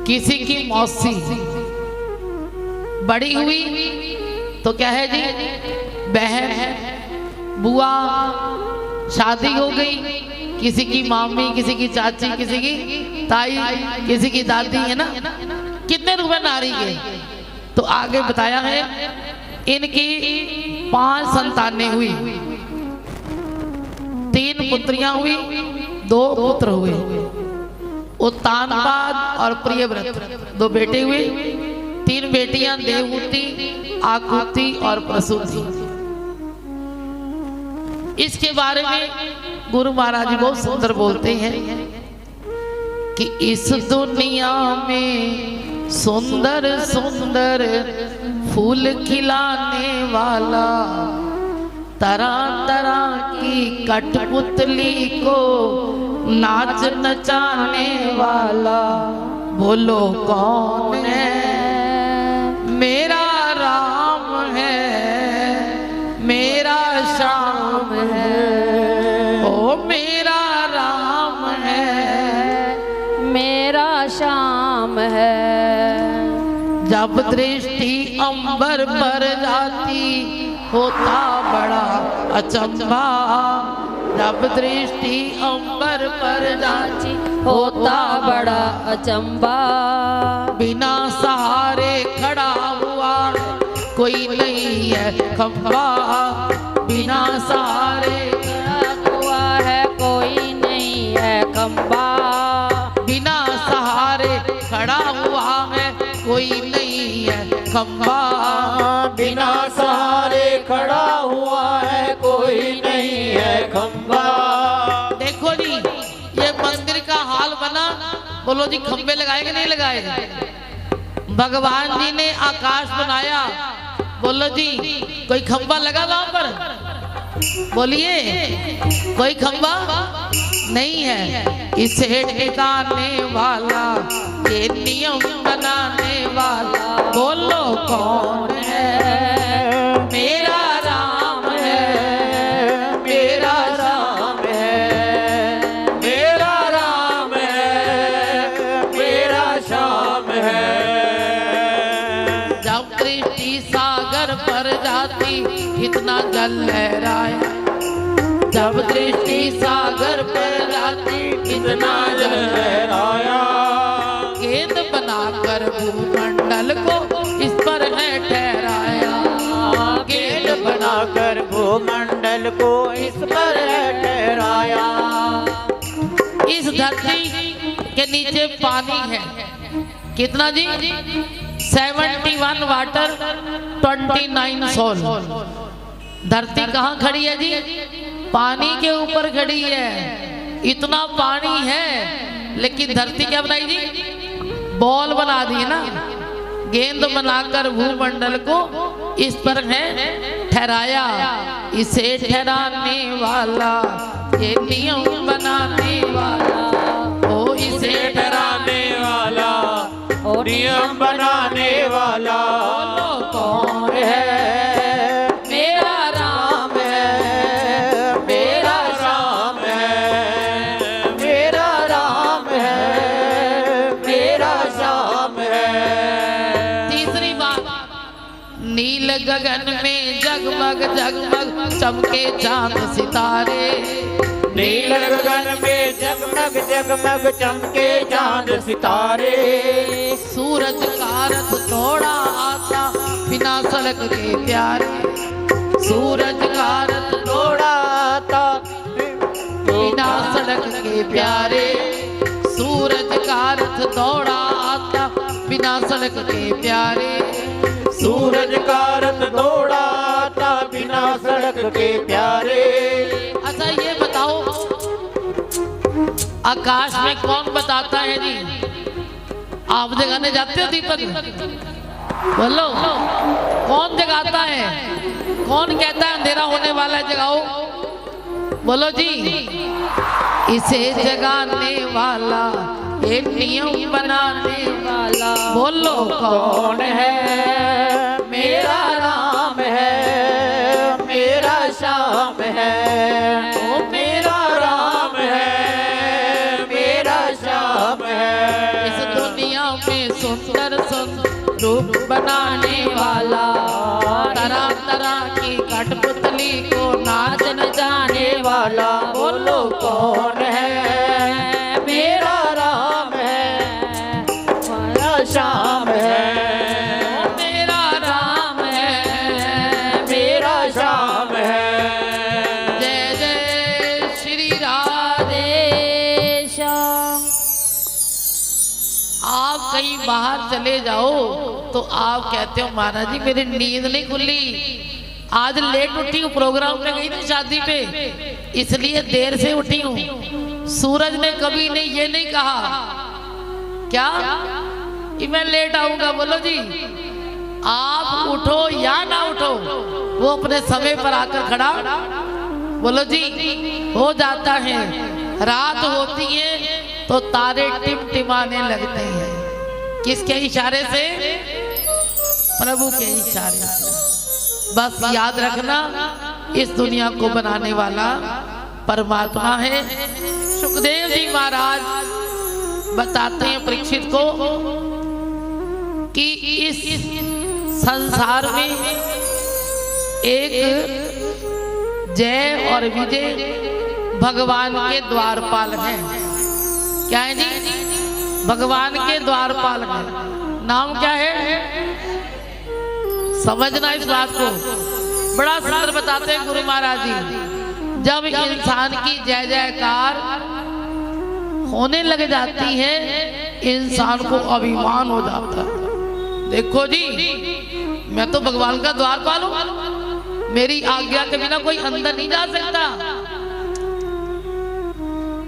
किसी की मौसी, बड़ी हुई तो क्या है जी बहन है, बुआ, शादी हो गई किसी की मामी, किसी की चाची, किसी की ताई, किसी की दादी, है ना। कितने रूप है नारी के, तो आगे बताया है इनकी 5 संतानें हुई, 3 पुत्रियां हुई, 2 पुत्र हुए। उत्तानपाद और प्रियव्रत 2 बेटे हुए, 3 बेटियां देवहूति, आकुति और प्रसूति। इसके बारे में गुरु महाराज जी बहुत सुंदर बोलते हैं कि इस दुनिया में सुंदर सुंदर फूल खिलाने वाला, तरह तरह की कठपुतली को नाच नचाने वाला, बोलो कौन है? मेरा राम है, मेरा श्याम है, ओ मेरा राम है, मेरा श्याम है। जब दृष्टि अंबर पर जाती होता बड़ा अचंभा, जब दृष्टि अंबर पर जाती होता बड़ा अचंबा। बिना सहारे खड़ा हुआ कोई नहीं है खंबा, बिना सहारे खड़ा हुआ है कोई नहीं है खंबा, बिना सहारे खड़ा हुआ है कोई नहीं है खंबा, बिना सहारे खड़ा हुआ है कोई नहीं है खंबा। देखो जी ये मंदिर का हाल बना, बोलो जी खंबे लगाए कि नहीं लगाए? भगवान जी ने आकाश बनाया, बोलो जी कोई खंबा लगा वहां पर? बोलिए कोई खंबा नहीं है। इसे ठिकाने वाला, ये नियम बनाने वाला, बोलो कौन है? मेरा राम है, मेरा राम है, मेरा राम है, मेरा श्याम है। जब दृष्टि सागर पर जाती इतना जल लहराया, जब दृष्टि सागर पर जाती इतना जल लहराया, गेंद बनाकर भूमंडल को इस पर है ठहराया, गेंद बनाकर भूमंडल को इस पर है ठहराया। इस धरती के नीचे पानी है, कितना जी? 71 वाटर, 29 सोल। धरती कहाँ खड़ी है जी? पानी के ऊपर खड़ी है। इतना पानी है लेकिन धरती क्या बनाई जी? बॉल बना दी ना, गेंद बनाकर भूमंडल को इस पर है ठहराया। इसे ठहराने वाला, ये नियम बनाने वाला, ओ इसे ठहराने वाला, नियम बनाने वाला कौन है? मेरा राम है, मेरा राम है, मेरा राम है, मेरा श्याम है। तीसरी बात, नील गगन में जगमग जगमग चमके चांद सितारे, नील गगन में जगमग जगमग चमके चांद सितारे। सूरज का रथ थोड़ा आता बिना सड़क के प्यारे, सूरज का रथ थोड़ा आता बिना सड़क सड़क के प्यारे, सूरज का रथ दौड़ा आता बिना सड़क के प्यारे, सूरज का रथ दौड़ा आता बिना सड़क के प्यारे। अच्छा ये बताओ, आकाश में कौन बताता है जी? आप जगाने जाते हो दीपक? बोलो, कौन जगाता है? कौन कहता है अंधेरा होने वाला है जगाओ? बोलो जी। इसे जगाने वाला, एक नियम बनाने वाला, बोलो कौन है? मेरा राम है, मेरा श्याम है, ओ मेरा राम है, मेरा श्याम है। इस दुनिया में सुंदर सुंदर रूप बनाने वाला, तरह तरह की कठपुतली को नाच न जाने वाला, बोलो कौन है? मेरा राम है, मेरा श्याम है, मेरा राम है, मेरा श्याम है। जय जय श्री राधे श्याम। आप कहीं बाहर चले जाओ तो आप कहते हो महाराज जी मेरी नींद नहीं खुली, आज लेट उठी हूँ, प्रोग्राम में गई थी शादी पे इसलिए देर से उठी हूँ। सूरज ने कभी नहीं ये नहीं कहा क्या कि मैं लेट आऊंगा। बोलो जी, आप उठो या ना उठो वो अपने समय पर आकर खड़ा, बोलो जी, हो जाता है। रात होती है तो तारे टिमटिमाने लगते हैं, किसके इशारे से? प्रभु के इशारे से। बस याद रखना, इस दुनिया को बनाने वाला परमात्मा है। सुखदेव जी महाराज बताते हैं परीक्षित को कि इस संसार में एक जय और विजय भगवान के द्वारपाल हैं। क्या है जी? भगवान के द्वारपाल हैं। नाम क्या है? समझना इस बात को, बड़ा सुंदर बताते हैं गुरु महाराज जी। जब इंसान की जय जयकार होने लग जाती है, इंसान को अभिमान हो जाता है। देखो जी, मैं तो भगवान का द्वारपाल हूं, मेरी आज्ञा के बिना कोई अंदर नहीं जा सकता।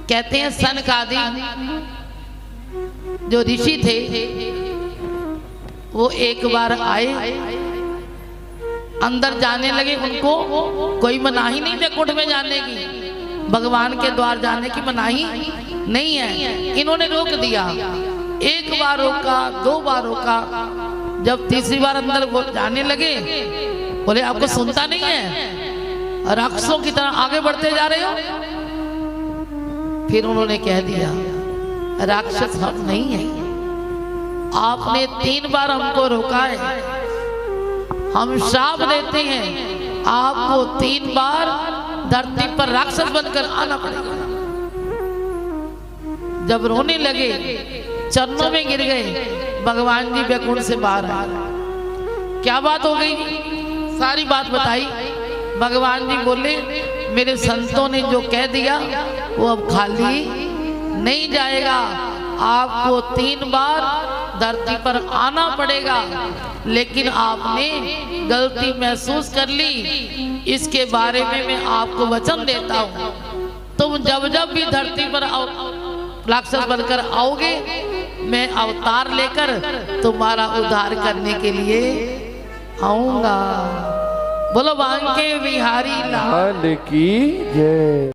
कहते हैं सनकादि जो ऋषि थे वो एक बार आए, अंदर जाने लगे, उनको कोई मनाही नहीं थे कुंड में जाने की, भगवान के द्वार जाने की मनाही नहीं है। इन्होंने रोक दिया, एक बार रोका, दो बार रोका, जब तीसरी बार अंदर वो जाने लगे, बोले आपको सुनता नहीं है, राक्षसों की तरह आगे बढ़ते जा रहे हो। फिर उन्होंने कह दिया राक्षस हम नहीं है, आपने 3 बार हमको रोका है, हम श्राप देते हैं आपको 3 बार धरती पर राक्षस बनकर आना पड़ेगा। जब रोने लगे, चरणों में गिर गए, भगवान जी बैकुंठ से बाहर आए। क्या बात हो गई? सारी बात बताई। भगवान जी बोले मेरे संतों ने जो कह दिया वो अब खाली नहीं जाएगा, आपको 3 बार धरती पर आना पड़ेगा, लेकिन आपने गलती महसूस कर ली, इसके बारे में मैं आपको वचन देता हूँ, तुम जब जब भी धरती पर राक्षस बनकर आओगे, मैं अवतार लेकर तुम्हारा उद्धार करने के लिए आऊंगा। बोलो बांके बिहारी लाल की जय।